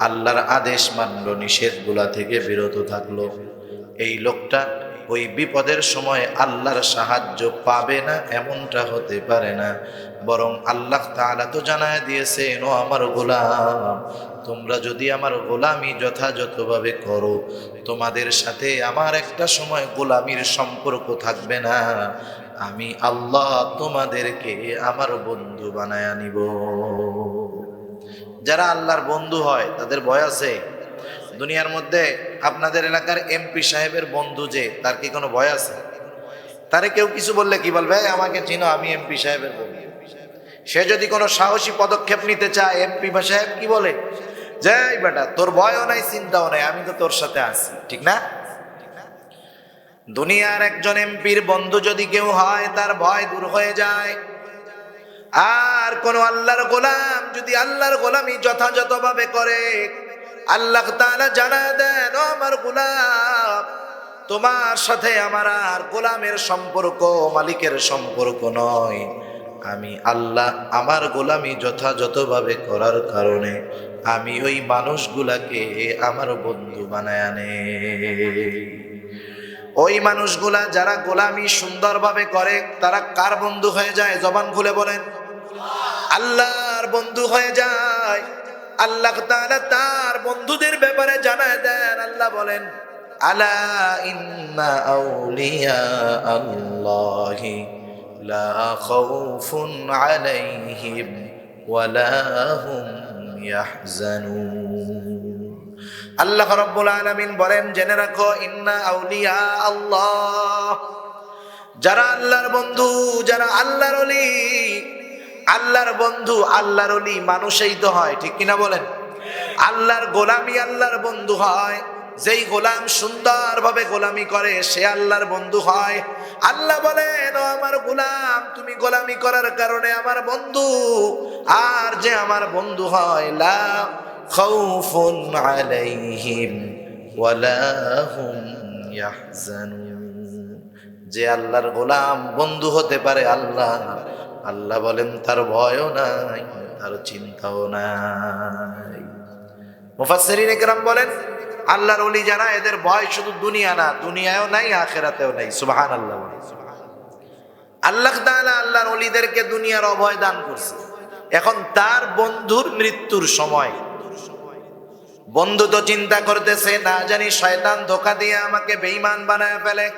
আল্লাহর আদেশ মানলো, নিষেধগুলা থেকে বিরত থাকলো, এই লোকটা ওই বিপদের সময় আল্লাহর সাহায্য পাবে না এমনটা হতে পারে না, বরং আল্লাহ তাআলা তো জানায় দিয়েছেন, ও আমার গোলাম, তোমরা যদি আমার গোলামি যথাযথভাবে করো, তোমাদের সাথে আমার একটা সময় গোলামির সম্পর্ক থাকবে না, আমি আল্লাহ তোমাদেরকে আমার বন্ধু বানায়া নিব। যারা আল্লাহর বন্ধু হয় তাদের ভয় আছে? দুনিয়ার মধ্যে আপনাদের এলাকার এমপি সাহেবের বন্ধু যে, তার কি কোনো ভয় আছে? তারে কেউ কিছু বললে কি বলবে? আমাকে চিনো, আমি এমপি সাহেবের বন্ধু। সে যদি কোনো সাহসী পদক্ষেপ নিতে চায়, এমপি সাহেব কি বলে? যাই বেটা, তোর ভয়ও নাই, চিন্তাও নাই, আমি তো তোর সাথে আছি, ঠিক না? দুনিয়ার একজন এমপির বন্ধু যদি কেউ হয়, তার ভয় দূর হয়ে যায়। আর কোন আল্লাহর গোলাম যদি আল্লাহর গোলামি যথাযথভাবে করে, আল্লাহ তাআলা জানায় দেন, ও আমার গোলাম, তোমার সাথে আমার আর গোলামের সম্পর্ক মালিকের সম্পর্ক নয়, আমি আল্লাহ আমার গোলামি যথাযথভাবে করার কারণে আমি ওই মানুষগুলাকে আমার বন্ধু বানায় আনে। ওই মানুষগুলা যারা গোলামি সুন্দরভাবে করে, তারা কার বন্ধু হয়ে যায়? জবান খুলে বলেন। আল্লাহর বন্ধু হয়ে যায়। আল্লাহ তাআলা তার বন্ধুদের ব্যাপারে জানায় দেন। আল্লাহ বলেন, আলা ইন্না আউলিয়া আল্লাহি লা খাউফুন আলাইহিম ওয়ালা হুম ইয়াহজানুন। আল্লাহ রাব্বুল আলামিন বলেন, জেনে রাখো, ইন্না আউলিয়া আল্লাহ, যারা আল্লাহর বন্ধু, যারা আল্লাহর ওলি। আল্লাহর বন্ধু, আল্লাহর ওলি মানুষই তো হয়, ঠিক কিনা বলেন? আল্লাহর গোলামি আল্লাহর বন্ধু হয়। যেই গোলাম সুন্দরভাবে গোলামি করে, সে আল্লাহর বন্ধু হয়। আল্লাহ বলেন, ও আমার গোলাম, তুমি গোলামি করার কারণে আমার বন্ধু। আর যে আমার বন্ধু হয়, লা খাউফুন আলাইহিম ওয়ালা হুম ইয়াহজানুন। যে আল্লাহর গোলাম বন্ধু হতে পারে আল্লাহ, আল্লাহ বলেন তার ভয়ও নাই, তার চিন্তাও নাই। মুফাসসিরিনে কেরাম বলেন, আল্লাহর ওলি যারা, এদের ভয় শুধু দুনিয়া না, দুনিয়ায়ও নাই, আখিরাতেও নাই। সুবহানাল্লাহ। আল্লাহ তাআলা আল্লাহর ওলিদেরকে দুনিয়ার অভয় দান করছে। এখন তার বন্ধুর মৃত্যুর সময় বন্ধু তো চিন্তা করতেছে, না জানি শয়তান ধোঁকা দিয়ে আমাকে বেঈমান বানায় ফেলে।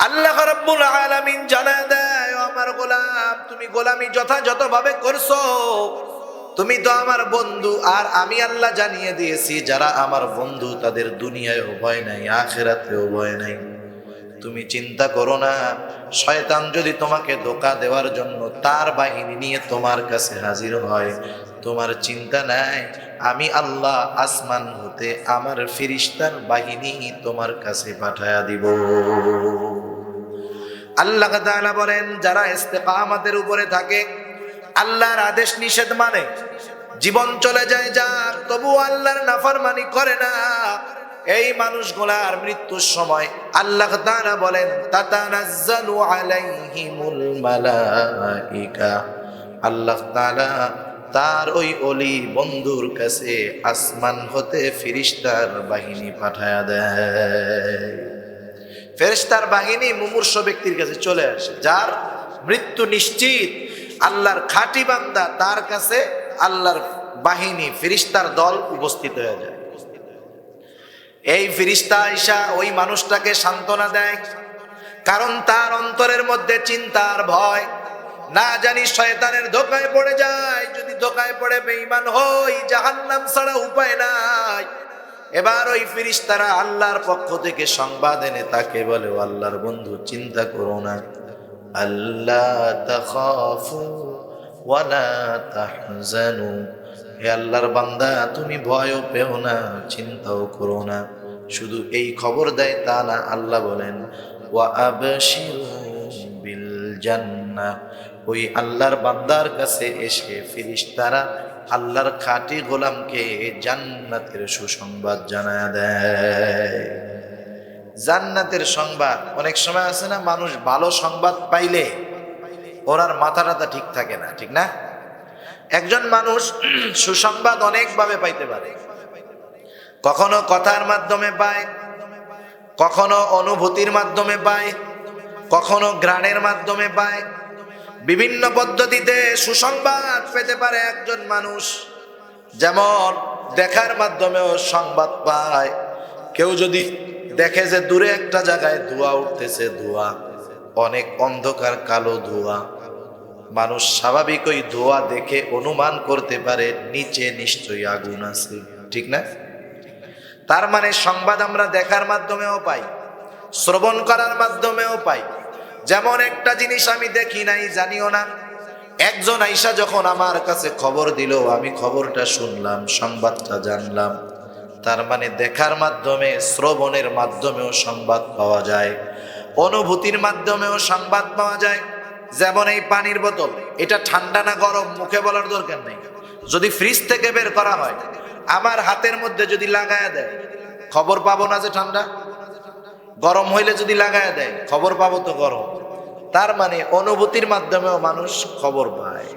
আল্লাহ রাব্বুল আলামিন জানায় দেয়, ও আমার গোলাম, তুমি গোলামি যথাযথভাবে করছো, তুমি তো আমার বন্ধু। আর আমি আল্লাহ জানিয়ে দিয়েছি, যারা আমার বন্ধু তাদের দুনিয়ায়ও ভয় নাই, আখিরাতেও ভয় নাই। তুমি চিন্তা করো না, শয়তান যদি তোমাকে ধোঁকা দেওয়ার জন্য তার বাহিনী নিয়ে তোমার কাছে হাজির হয়, তোমার চিন্তা নাই, আমি আল্লাহ আসমান হতে আমার ফেরেশতার বাহিনী তোমার কাছে পাঠায়া দিব। আল্লাহ তাআলা বলেন, যারা ইস্তেকামাতের উপরে থাকে, আল্লাহর আদেশ নিষেধ মানে, জীবন চলে যায় যাক, তবু আল্লাহর নাফরমানি করে না, এই মানুষগুলার মৃত্যুর সময় আল্লাহ তাআলা বলেন, তাতানাজ্জালু আলাইহিমুল মালাইকা, আল্লাহ তাআলা তার ওই ওলি বন্ধুর কাছে আসমান হতে ফেরেশতার বাহিনী পাঠায়া দেয়। ফেরেশতার বাহিনী মুমূর্ষ ব্যক্তির কাছে চলে আসে, যার মৃত্যু নিশ্চিত, আল্লাহর খাঁটি বান্দা, তার কাছে আল্লাহর বাহিনী, ফেরেশতার দল উপস্থিত হয়ে যায়। এই ফেরেশতা আয়েশা ওই মানুষটাকে সান্ত্বনা দেয়, কারণ তার অন্তরের মধ্যে চিন্তার ভয়, না জানি শয়তানের ধোঁকায় পড়ে যায়, যদি ধোঁকায় পড়ে বেঈমান হই, জাহান্নাম ছাড়া উপায় নাই। এবার ওই ফেরেশতারা আল্লাহর পক্ষ থেকে সংবাদ এনে তাকে বলে, ও আল্লাহর বন্ধু, চিন্তা করো না, আল্লাহ তাখাফু ওয়ালা তাহজানু, হে আল্লাহর বান্দা, তুমি ভয়ও পেও না, চিন্তাও করো না। শুধু এই খবর দেয় তা না, আল্লাহ বলেন, ওয়া আবশিরু বিল জান্নাহ, ওই আল্লাহর বান্দার কাছে এসে ফেরেশতারা আল্লাহর খাঁটি গোলামকে জান্নাতের সুসংবাদ জানায় দেয়। জান্নাতের সংবাদ, অনেক সময় আছে না, মানুষ ভালো সংবাদ পাইলে ওর আর মাথা টাথা ঠিক থাকে না, ঠিক না? একজন মানুষ সুসংবাদ অনেকভাবে পাইতে পারে, কখনো কথার মাধ্যমে পায়, কখনো অনুভূতির মাধ্যমে পায়, কখনো ঘ্রাণের মাধ্যমে পায়। বিভিন্ন পদ্ধতিতে সুসংবাদ পেতে পারে একজন মানুষ। যেমন দেখার মাধ্যমেও সংবাদ পায়। কেউ যদি দেখে যে দূরে একটা জায়গায় ধোঁয়া উঠতেছে, ধোঁয়া অনেক অন্ধকার কালো ধোঁয়া, মানুষ স্বাভাবিক ওই ধোঁয়া দেখে অনুমান করতে পারে নিচে নিশ্চয়ই আগুন আছে, ঠিক না? তার মানে সংবাদ আমরা দেখার মাধ্যমেও পাই, শ্রবণ করার মাধ্যমেও পাই। যেমন একটা জিনিস আমি দেখি নাই, জানিও না, একজন আইসা যখন আমার কাছে খবর দিল, আমি খবরটা শুনলাম, সংবাদটা জানলাম। তার মানে দেখার মাধ্যমে, শ্রবণের মাধ্যমেও সংবাদ পাওয়া যায়, অনুভূতির মাধ্যমেও সংবাদ পাওয়া যায়। যেমন এই পানির বোতল, এটা ঠান্ডা না গরম মুখে বলার দরকার নেই। যদি ফ্রিজ থেকে বের করা হয়, আমার হাতের মধ্যে যদি লাগায়া দেয়, খবর পাবো না যে ঠান্ডা? গরম হইলে যদি লাগায়া দেয়, খবর পাবো তো গরম। তার মানে অনুভূতির মাধ্যমেও মানুষ খবর পায়,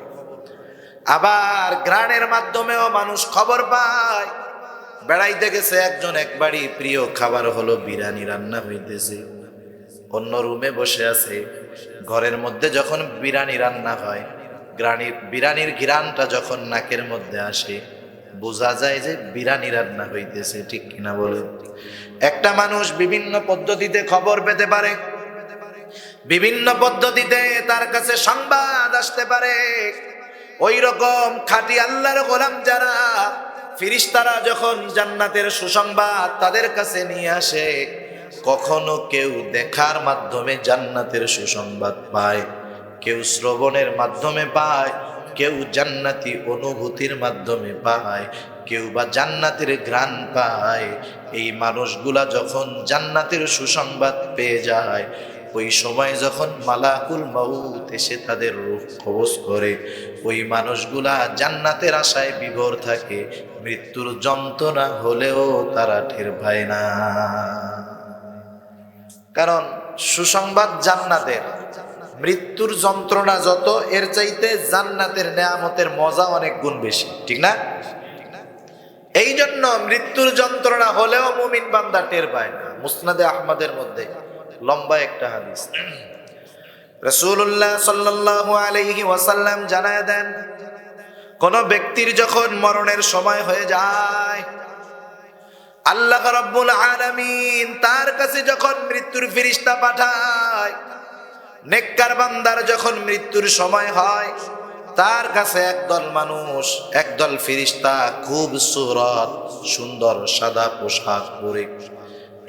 আবার ঘ্রাণের মাধ্যমেও মানুষ খবর পায়। বেড়াইতে গেছে একজন, একবারই প্রিয় খাবার হলো বিরিয়ানি রান্না হইতেছে, অন্য রুমে বসে আছে। ঘরের মধ্যে যখন বিরিয়ানি রান্না হয়, বিরিয়ানির ঘ্রাণটা যখন নাকের মধ্যে আসে, বোঝা যায় যে বিরিয়ানি রান্না হইতেছে, ঠিক কিনা বলেন? একটা মানুষ বিভিন্ন পদ্ধতিতে খবর পেতে পারে, বিভিন্ন পদ্ধতিতে তার কাছে সংবাদ আসতে পারে। ওই রকম খাঁটি আল্লাহর গোলাম যারা, ফেরেশতারা যখন জান্নাতের সুসংবাদ তাদের কাছে নিয়ে আসে, কখনো কেউ দেখার মাধ্যমে জান্নাতের সুসংবাদ পায়, কেউ শ্রবণের মাধ্যমে পায়, কেউ জান্নাতি অনুভূতির মাধ্যমে পায়, কেউ বা জান্নাতের ঘ্রাণ পায়। এই মানুষগুলা যখন জান্নাতের সুসংবাদ পেয়ে যায়, ওই সময় যখন মালাকুল মাউত এসে তাদের রূহ কবজ করে, ওই মানুষগুলা জান্নাতের আশায় বিভোর থাকে। মৃত্যুর যন্ত্রণা হলেও তারা টের পায় না, কারণ সুসংবাদ জান্নাতের। মৃত্যুর যন্ত্রণা যত, এর চাইতে জান্নাতের নেয়ামতের মজা অনেক গুণ বেশি, ঠিক না? এই জন্য মৃত্যুর যন্ত্রণা হলেও মুমিন বান্দা টের পায় না। মুসনাদে আহমদের মধ্যে লম্বা একটা হাদিস, রাসূলুল্লাহ সাল্লাল্লাহু আলাইহি ওয়াসাল্লাম জানায় দেন, কোন ব্যক্তির যখন মরণের সময় হয়ে যায়, আল্লাহ রাব্বুল আলামিন তার কাছে যখন মৃত্যুর ফেরেশতা পাঠায়, নেককার বান্দার যখন মৃত্যুর সময় হয়, তার কাছে একদল মানুষ, একদল ফেরেশতা খুব সুরত সুন্দর সাদা পোশাক পরে,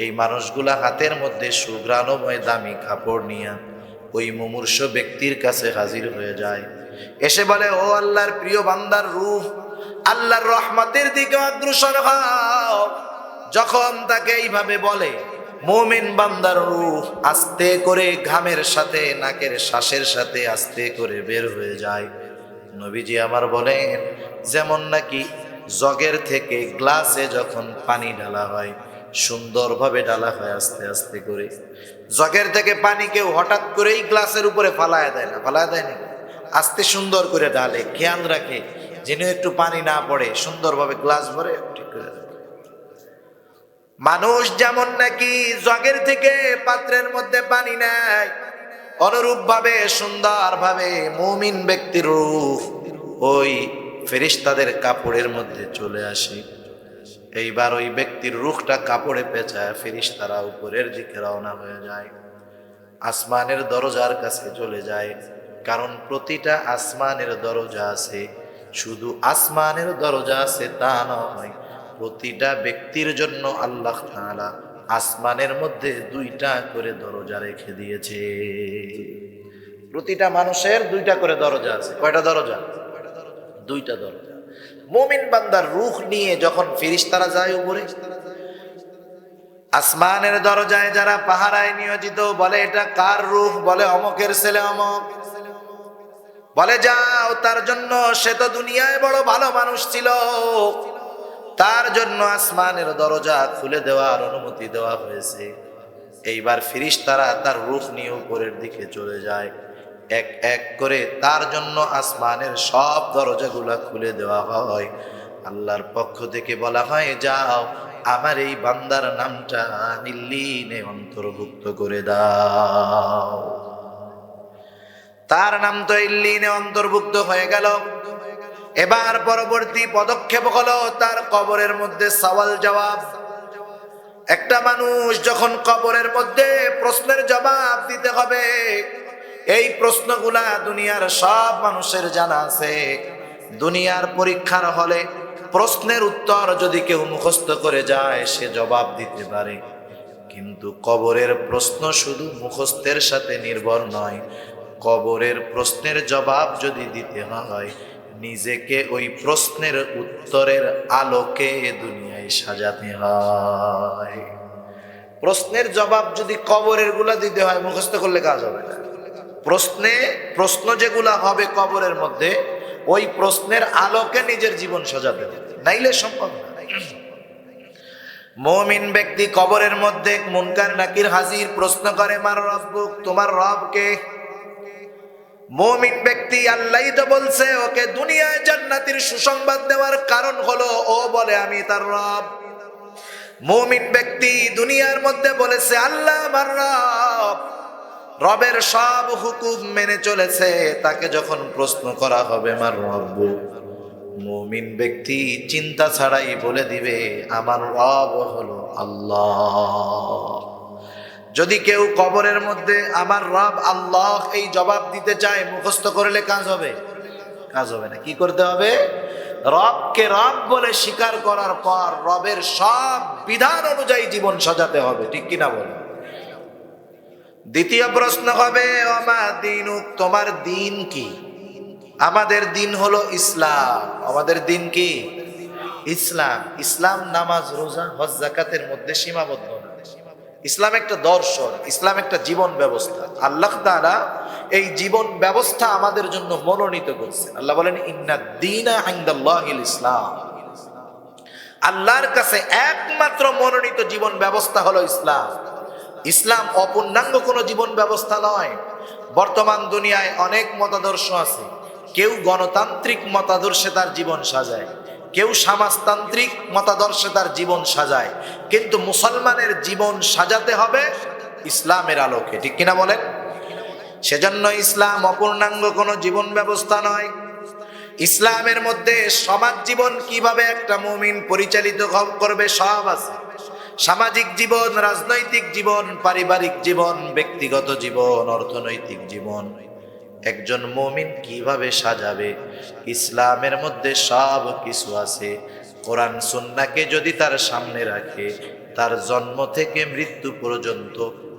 এই মানুষগুলা হাতের মধ্যে সুঘ্রাণময় দামি কাপড় নিয়ে ওই মুমূর্ষ ব্যক্তির কাছে হাজির হয়ে যায়। এসে বলে, ও আল্লাহর প্রিয় বান্দার রূহ, আল্লাহর রহমতের দিকে অগ্রসর হও। যখন তাকে এইভাবে বলে, মুমিন বান্দার রূহ আস্তে করে ঘামের সাথে, নাকের শ্বাসের সাথে আস্তে করে বের হয়ে যায়। নবীজি আমার বলেন, যেমন নাকি জগের থেকে গ্লাসে যখন পানি ঢালা হয়, সুন্দরভাবে ঢালা হয় আস্তে আস্তে করে। জগের থেকে পানি কেউ হঠাৎ করেই গ্লাসের উপরে ফালায় দেয় না, ফালায় দেয় না, আস্তে সুন্দর করে ঢালে, খেয়াল রাখে যেন একটু পানি না পড়ে, সুন্দরভাবে গ্লাস ভরে ঠিক করে দেয়। মানুষ যেমন নাকি জগের থেকে পাত্রের মধ্যে পানি নেয়, অনুরূপ ভাবে সুন্দর ভাবে মুমিন ব্যক্তির রূহ ওই ফেরেশতাদের কাপড়ের মধ্যে চলে আসে। এইবার ওই ব্যক্তির রূহটা কাপড়ে পেঁচায় ফেরেশতারা উপরের দিকে রওনা হয়ে যায়, আসমানের দরজার কাছে চলে যায়। কারণ প্রতিটা আসমানের দরজা আছে, শুধু আসমানের দরজা আছে তা নয়, প্রতিটা ব্যক্তির জন্য আল্লাহ তাআলা আসমানের মধ্যে দুইটা করে দরজা রেখে দিয়েছে। প্রতিটা মানুষের দুইটা করে দরজা আছে। কয়টা দরজা? দুইটা দরজা। মুমিন বান্দার রূহ নিয়ে যখন ফেরেশতারা যায় উপরে, আসমানের দরজায় যারা পাহারায় নিয়োজিত, বলে এটা কার রূহ? বলে অমকের ছেলে অমক। বলে যাও তার জন্য, সে তো দুনিয়ায় বড় ভালো মানুষ ছিল, তার জন্য আসমানের দরজা খুলে দেওয়ার অনুমতি দেওয়া হয়েছে। এইবার ফেরেশতারা তার রূহ নিয়ে উপরের দিকে চলে যায়, এক এক করে তার জন্য আসমানের সব দরজাগুলা খুলে দেওয়া হয়। আল্লাহর পক্ষ থেকে বলা হয়, যাও আমার এই বান্দার নামটা ইল্লিনে অন্তর্ভুক্ত করে দাও। তার নাম তো ইল্লিনে অন্তর্ভুক্ত হয়ে গেল। এবার পরবর্তী পদক্ষেপ হলো তার কবরের মধ্যে সওয়াল জবাব। একটা মানুষ যখন কবরের মধ্যে প্রশ্নের জবাব দিতে হবে, এই প্রশ্নগুলা দুনিয়ার সব মানুষের জানা আছে। দুনিয়ার পরীক্ষার হলে প্রশ্নের উত্তর যদি কেউ মুখস্থ করে যায় সে জবাব দিতে পারে, কিন্তু কবরের প্রশ্ন শুধু মুখস্থের সাথে নির্ভর নয়। কবরের প্রশ্নের জবাব যদি দিতে হয়, নিজেকে ওই প্রশ্নের উত্তরের আলোকে দুনিয়ায় সাজাতে হয়। প্রশ্নের জবাব যদি কবরের গুলা দিতে হয়, মুখস্থ করলে কাজ হবে না। প্রশ্ন যেগুলা হবে কবরের মধ্যে, ওই প্রশ্নের আলোকে নিজের জীবন সাজাতে হবে, নাইলে সম্ভব না। মুমিন ব্যক্তি কবরের মধ্যে মুনকার নাকির হাজির প্রশ্ন করে, মার রব্বুক, তোমার রব কে? মুমিন ব্যক্তি আল্লাহই তো বলছে ওকে দুনিয়ায় জান্নাতের সুসংবাদ দেওয়ার কারণ হলো ও বলে আমি তার রব। মুমিন ব্যক্তি দুনিয়ার মধ্যে বলেছে আল্লাহ আমার রব, রবের সব হুকুম মেনে চলেছে। তাকে যখন প্রশ্ন করা হবে মার রব্বুক, মুমিন ব্যক্তি চিন্তা ছাড়াই বলে দিবে আমার রব হলো আল্লাহ। যদি কেউ কবরের মধ্যে আমার রব আল্লাহ এই জবাব দিতে চায়, মুখস্থ করলে কাজ হবে? কাজ হবে না। কি করতে হবে? রবকে রব বলে স্বীকার করার পর রবের সব বিধান অনুযায়ী জীবন সাজাতে হবে, ঠিক কিনা বলে? দ্বিতীয় প্রশ্ন হবে ওমা দীনুক, তোমার দিন কি? আমাদের দিন হলো ইসলাম। আমাদের দিন কি? ইসলাম। ইসলাম নামাজ রোজা হজ যাকাতের মধ্যে সীমাবদ্ধ না। ইসলাম একটা দর্শন, ইসলাম একটা জীবন ব্যবস্থা। আল্লাহ তাআলা এই জীবন ব্যবস্থা আমাদের জন্য মনোনীত করছে। আল্লাহ বলেন ইন্নাদ দীনা ইনদাল্লাহিল ইসলাম। আল্লাহর কাছে একমাত্র মনোনীত জীবন ব্যবস্থা হলো ইসলাম। ইসলাম অপূর্ণাঙ্গ কোনো জীবন ব্যবস্থা নয়। বর্তমান দুনিয়ায় অনেক মতাদর্শ আছে। কেউ গণতান্ত্রিক মতাদর্শে তার জীবন সাজায়, কেউ সমাজতান্ত্রিক মতাদর্শে তার জীবন সাজায়, কিন্তু মুসলমানের জীবন সাজাতে হবে ইসলামের আলোকে, ঠিক কিনা বলেন? সেজন্য ইসলাম অপূর্ণাঙ্গ কোনো জীবন ব্যবস্থা নয়। ইসলামের মধ্যে সমাজ জীবন কিভাবে একটা মুমিন পরিচালিত করবে সব আছে। সামাজিক জীবন, রাজনৈতিক জীবন, পারিবারিক জীবন, ব্যক্তিগত জীবন, অর্থনৈতিক জীবন একজন মুমিন কিভাবে সাজাবে, ইসলামের মধ্যে সব কিছু আছে। কোরআন সুন্নাহকে যদি তার সামনে রাখে, তার জন্ম থেকে মৃত্যু পর্যন্ত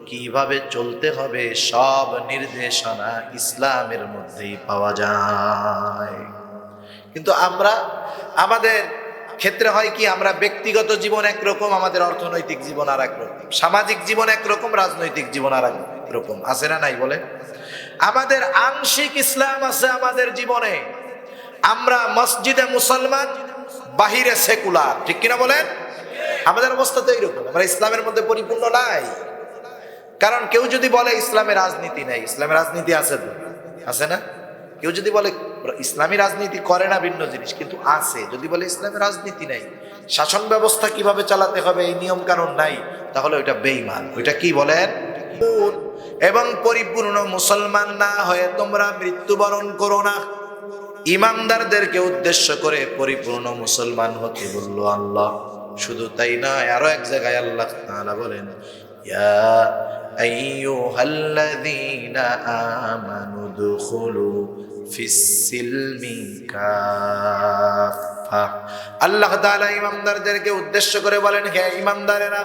কিভাবে চলতে হবে সব নির্দেশনা ইসলামের মধ্যেই পাওয়া যায়। কিন্তু আমরা আমাদের ক্ষেত্রে হয় কি, আমরা ব্যক্তিগত জীবন একরকম, আমাদের অর্থনৈতিক জীবন আর একরকম, সামাজিক জীবন একরকম, রাজনৈতিক জীবন আর একরকম, আছে না নাই বলে? আমাদের আংশিক ইসলাম আছে আমাদের জীবনে। আমরা মসজিদে মুসলমান, বাহিরে সেকুলার, ঠিক কিনা বলেন? আমাদের অবস্থা তো এইরকম, আমরা ইসলামের মধ্যে পরিপূর্ণ নাই। কারণ কেউ যদি বলে ইসলামে রাজনীতি নাই, ইসলামের রাজনীতি আছে তো, আছে না? কেউ যদি বলে ইসলামী রাজনীতি করে না, ভিন্ন জিনিস, কিন্তু আছে। যদি বলে ইসলামের রাজনীতি নাই, শাসন ব্যবস্থা কিভাবে চালাতে হবে এই নিয়ম কানুন নাই, তাহলে ওইটা বেঈমান। ওইটা কি বলেন? এবং পরিপূর্ণ মুসলমান না হয়ে তোমরা মৃত্যুবরণ করো না। ইমানদারদেরকে উদ্দেশ্য করে পরিপূর্ণ মুসলমান হতে বলল আল্লাহ। শুধু তাই নয়, আরো এক জায়গায় আল্লাহ তাআলা বলেন ইয়া আইয়ুহাল্লাযীনা আমানু দুখুলু ফিস-সিলমি কাফা। আল্লাহ তাআলা ইমানদারদেরকে উদ্দেশ্য করে বলেন, হে ইমানদারেরা,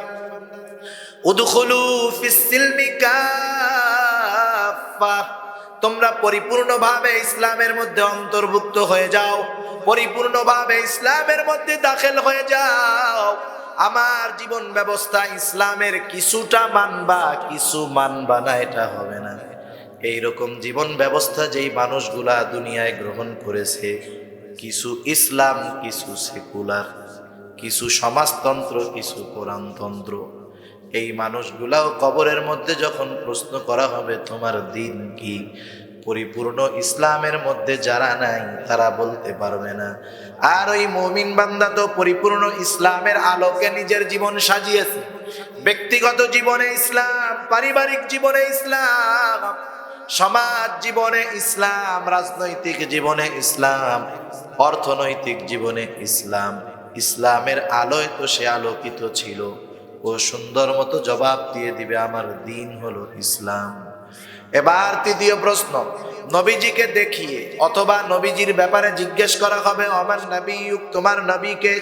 উদখুলু ফিস-সিলমি কাফা, তোমরা পরিপূর্ণভাবে ইসলামের মধ্যে অন্তর্ভুক্ত হয়ে যাও, পরিপূর্ণভাবে ইসলামের মধ্যে দাখিল হয়ে যাও। আমার জীবন ব্যবস্থা ইসলামের কিছুটা মানবা, কিছু মানবা না, এটা হবে না। এইরকম জীবন ব্যবস্থা যেই মানুষগুলা দুনিয়ায় গ্রহণ করেছে, কিছু ইসলাম, কিছু সেকুলার, কিছু সমাজতন্ত্র, কিছু কোরআনতন্ত্র, এই মানুষগুলাও কবরের মধ্যে যখন প্রশ্ন করা হবে তোমার দিন কি, পরিপূর্ণ ইসলামের মধ্যে যারা নাই তারা বলতে পারবে না। আর ওই মুমিন বান্দা তো পরিপূর্ণ ইসলামের আলোকে নিজের জীবন সাজিয়েছে। ব্যক্তিগত জীবনে ইসলাম, পারিবারিক জীবনে ইসলাম, সমাজ জীবনে ইসলাম, রাজনৈতিক জীবনে ইসলাম, অর্থনৈতিক জীবনে ইসলাম। ইসলামের আলোয় তো সে আলোকিত ছিল। ও সুন্দর মতো জবাব দিয়ে দিবে, আমার দিন হলো ইসলাম। এবার তৃতীয় প্রশ্ন, নবীজিকে দেখিয়ে অথবা নবীজির ব্যাপারে জিজ্ঞেস করা হবে, আমার নবী, তোমার নবীকে,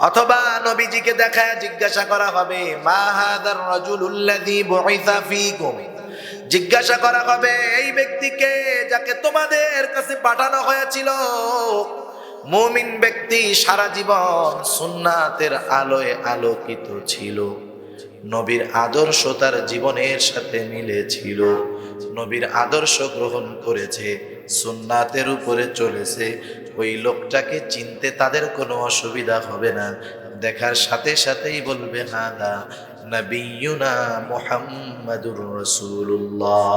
অথবা নবীজিকে দেখায় জিজ্ঞাসা করা হবে, মা হাদার রাজুলুল্লাযী বুইসা ফীকুম। জিজ্ঞাসা করা হবে এই ব্যক্তিকে যাকে তোমাদের কাছে পাঠানো হয়েছিল। মুমিন ব্যক্তি সারা জীবন সুন্নাতের আলোয় আলোকিত ছিল, নবীর আদর্শ তার জীবনের সাথে মিলেছিল, নবীর আদর্শ গ্রহণ করেছে, সুন্নাতের উপরে চলেছে। ওই লোকটাকে চিনতে তাদের কোনো অসুবিধা হবে না। দেখার সাথে সাথেই বলবে, হাদা নবিয়ুনা মুহাম্মাদুর রাসূলুল্লাহ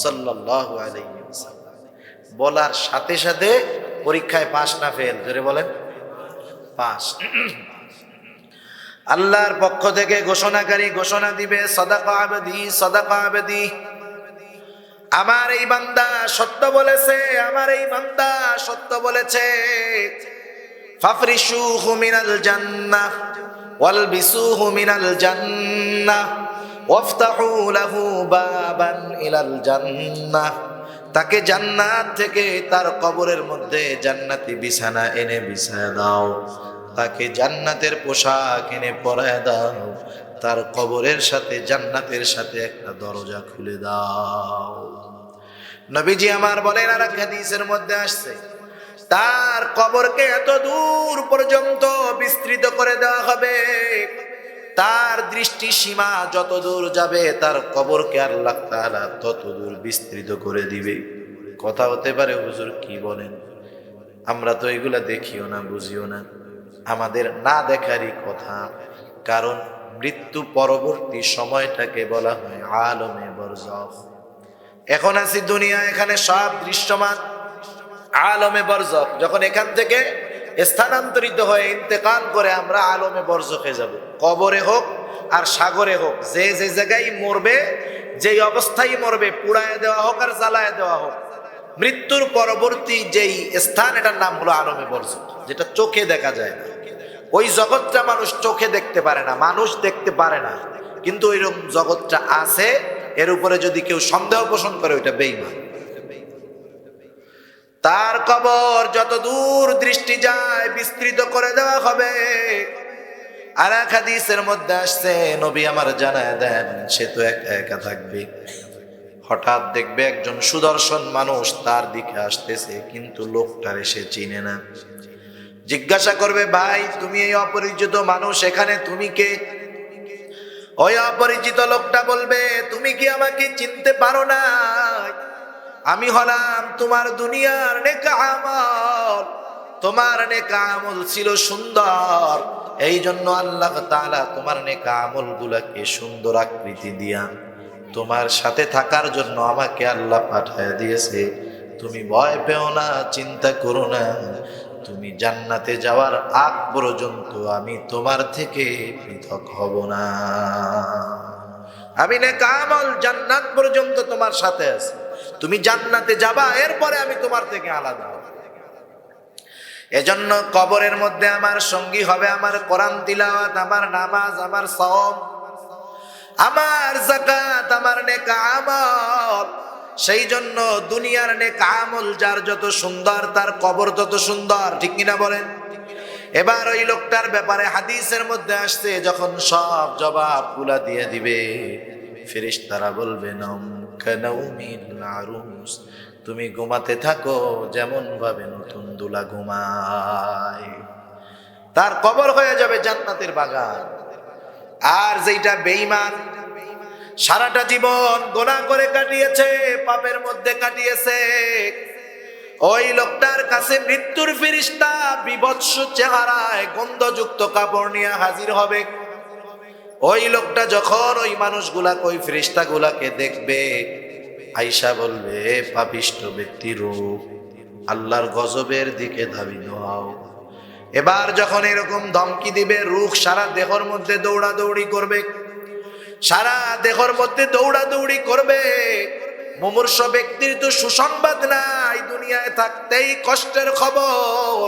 সাল্লাল্লাহু আলাইহি ওয়াসাল্লাম। বলার সাথে সাথে পরীক্ষায় পাস না ফেল, জোরে বলেন পাস। আল্লাহর পক্ষ থেকে ঘোষণাকারী ঘোষণা দিবে, সাদাকা আবদি, সাদাকা আবদি। আমার এই বান্দা সত্য বলেছে, আমার এই বান্দা সত্য বলেছে। ফাফরিশুহু মিনাল জান্নাহ ওয়ালবিসুহু মিনাল জান্নাহ ওয়াফতাহু লাহু বাবান ইলাল জান্নাহ। তাকে জান্নাত থেকে তার কবরের মধ্যে জান্নাতি বিছানা এনে বিছায় দাও, তাকে জান্নাতের পোশাক এনে পরায় দাও, তার কবরের সাথে জান্নাতের সাথে একটা দরজা খুলে দাও। নবীজি আমার বলেন, আর এক হাদিসের মধ্যে আসছে, তার কবরকে এত দূর পর্যন্ত বিস্তৃত করে দেওয়া হবে, তার দৃষ্টি সীমা যত দূর যাবে তার কবরকে আল্লাহ তাআলা তত দূর বিস্তৃত করে দিবে। কথা হতে পারে, হুজুর কি বলেন? আমরা তো এগুলা দেখিও না, বুঝিও না, আমাদের না দেখারই কথা। কারণ মৃত্যু পরবর্তী সময়টাকে বলা হয় আলমে বরজখ। এখন আছি দুনিয়া, এখানে সব দৃশ্যমান। আলমে বরজখ যখন এখান থেকে স্থানান্তরিত হয়ে ইন্তেকাল করে আমরা আলমে বরজখে যাব, কবরে হোক আর সাগরে হোক, যে যে জায়গায় মরবে, যেই অবস্থায় মরবে, পুড়ায় দেওয়া হোক আর জ্বালায় দেওয়া হোক, মৃত্যুর পরবর্তী যেই স্থান, এটার নাম হলো আলমে বরজখ, যেটা চোখে দেখা যায় না। ওই জগৎটা মানুষ চোখে দেখতে পারে না, মানুষ দেখতে পারে না, কিন্তু ওইরকম জগৎটা আছে। এর উপরে যদি কেউ সন্দেহ পোষণ করে, ওইটা বেঈমান। তার কবর যত দূর দৃষ্টি যায় বিস্তৃত করে দেওয়া হবে। আর এক হাদিসের মধ্যে আসছে, নবী আমার জানায় দেন, সে তো একা একা থাকবে। হঠাৎ দেখবে একজন সুদর্শন মানুষ তার দিকে আসতেছে, কিন্তু লোকটারে সে চিনে না। জিজ্ঞাসা করবে, ভাই তুমি এই অপরিচিত মানুষ, এখানে তুমি কে? ওই অপরিচিত লোকটা বলবে, তুমি কি আমাকে চিনতে পারো না? আমি হলাম তোমার দুনিয়ার নেক আমল, তোমার নেক আমল ছিল সুন্দর, এই জন্য আল্লাহ তাআলা তোমার নেক আমল গুলাকে সুন্দর আকৃতি দিয়া তোমার সাথে থাকার জন্য আমাকে আল্লাহ পাঠায় দিয়েছে। তুমি ভয় পেও না, চিন্তা করো না, তুমি জান্নাতে যাওয়ার আগ পর্যন্ত আমি তোমার থেকে পৃথক হব না। আমি নেক আমল জান্নাত পর্যন্ত তোমার সাথে আছি, তুমি জান্নাতে যাবা, এরপরে আমি তোমার থেকে আলাদা হব। এজন্য কবরের মধ্যে আমার সঙ্গী হবে আমার কোরআন তিলাওয়াত, আমার নামাজ, আমার সাওম, আমার যাকাত, আমার নেক আমল। সেই জন্য দুনিয়ার নেক আমল যার যত সুন্দর, তার কবর তত সুন্দর, ঠিক কিনা বলেন? এবার ওই লোকটার ব্যাপারে হাদিসের মধ্যে আসছে, যখন সব জবাবগুলা দিয়ে দিবে, ফেরেশতারা বলবে, নম কানাউমিল আরুস, তুমি ঘুমাতে থাকো যেমন ভাবে নতুন দুলা ঘুমায়। তার কবর হয়ে যাবে জান্নাতের বাগান। আর যেটা বেঈমান, সারাটা জীবন গুনাহ করে কাটিয়েছে, পাপের মধ্যে কাটিয়েছে, ওই লোকটার কাছে মৃত্যুর ফেরেশতা বিভৎস চেহারায় গন্ধযুক্ত কাপড় নিয়ে হাজির হবে। ওই লোকটা যখন ওই মানুষগুলাকে, ওই ফেরেশতাগুলাকে দেখবে, আয়েশা বলবে, পাপিষ্ঠ ব্যক্তির রূহ আল্লাহর গজবের দিকে ধাবিত হও। এবার যখন এরকম ধমকি দিবে, রূহ সারা দেহর মধ্যে দৌড়াদৌড়ি করবে, সারা দেহর মধ্যে দৌড়াদৌড়ি করবে। মুমূর্ষ ব্যক্তির তো সুসংবাদ নাই, দুনিয়ায় থাকতেই কষ্টের খবর।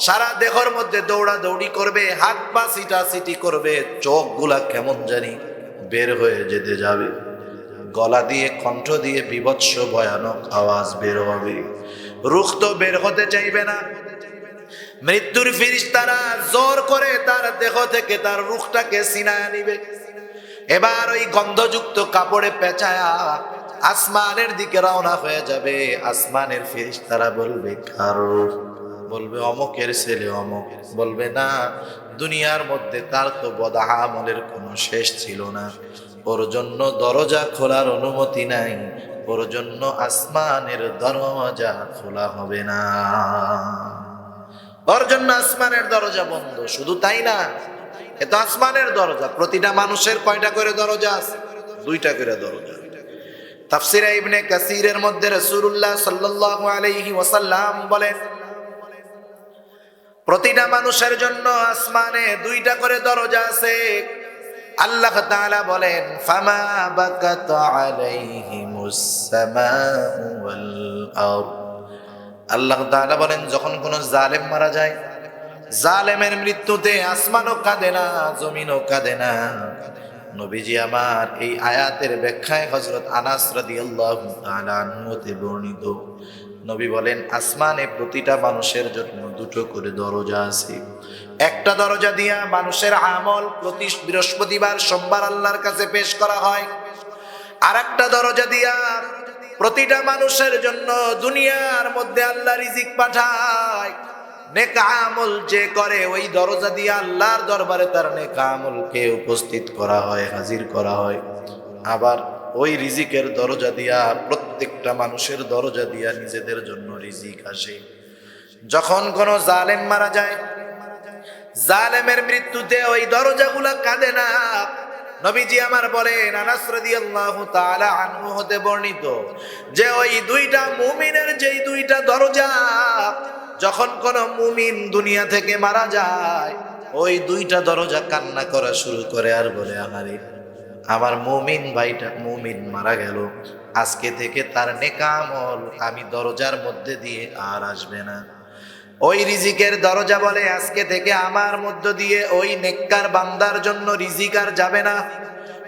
সারা দেহর মধ্যে দৌড়াদৌড়ি করবে, হাত পা সিটাসিটি করবে, চোখগুলা কেমন জানি বের হয়ে যেতে যাবে, গলা দিয়ে কণ্ঠ দিয়ে বিভৎস ভয়ানক আওয়াজ বের হবে। রূহ তো বের হতে চাইবে না। মৃত্যুর ফেরেশতারা জোর করে তার দেহ থেকে তার রূহটাকে ছিনায়া নিবে। এবার ওই গন্ধযুক্ত কাপড়ে পেঁচায়া আসমানের দিকে রওনা হয়ে যাবে। আসমানের ফেরেশতারা বলবে, কারো বলবে অমুকের ছেলে অমুক। বলবে না, দুনিয়ার মধ্যে তার তো বদআমলের কোনো শেষ ছিল না, ওর জন্য দরজা খোলার অনুমতি নাই, ওর জন্য আসমানের দরজা খোলা হবে না, ওর জন্য আসমানের দরজা বন্ধ। শুধু তাই না, এ তো আসমানের দরজা, প্রতিটা মানুষের কয়টা করে দরজা আছে? দুইটা করে দরজা। তাফসীরে ইবনে কাসিরের মধ্যে রাসূলুল্লাহ সাল্লাল্লাহু আলাইহি ওয়াসাল্লাম বলেন, প্রতিটা মানুষের জন্য আসমানে দুইটা করে দরজা আছে। আল্লাহ তাআলা বলেন, ফামা বাকাত আলাইহিমুস সামাউ ওয়াল আরদ। আল্লাহ তাআলা বলেন, যখন কোন জালেম মারা যায়, জালেমের মৃত্যুতে আসমানও কাঁদে না, জমিনও কাঁদে না। নবীজি আমার এই আয়াতের ব্যাখ্যায় হযরত আনাস রাদিয়াল্লাহু তাআলা আনহু হতে বর্ণিত, নবী বলেন, আসমানে প্রতিটা মানুষের জন্য দুটো করে দরজা আছে। একটা দরজা দিয়া মানুষের আমল প্রতি বৃহস্পতিবার সোমবার আল্লাহর কাছে পেশ করা হয়। আর একটা দরজা দিয়া প্রতিটা মানুষের জন্য দুনিয়ার মধ্যে আল্লাহ রিজিক পাঠায়। নেক আমল যে করে, ওই দরজা দিয়ে আল্লাহর দরবারে তার নেক আমলকে উপস্থিত করা হয়, হাজির করা হয়। আবার ওই রিজিকের দরজা দিয়া প্রত্যেকটা মানুষের দরজা দিয়া নিজেদের জন্য রিজিক আসে। যখন কোন জালেম মারা যায়, জালেমের মৃত্যুতে ওই দরজাগুলা কাঁদে না। নবীজি আমার বলেন, আনাস রাদিয়াল্লাহু তাআলা আনহু হতে বর্ণিত, যে ওই দুইটা মুমিনের যেই দুইটা দরজা, যখন কোন মুমিন দুনিয়া থেকে মারা যায়, ওই দুইটা দরজা কান্না করা শুরু করে আর বলে, আহারে আমার মুমিন ভাইটা, মুমিন মারা গেল, আজকে থেকে তার নেক আমল আমি দরজার মধ্যে দিয়ে আর আসবে না। ওই রিজিকের দরজা বলে, আজকে থেকে আমার মধ্য দিয়ে ওই নেককার বান্দার জন্য রিজিক আর যাবে না।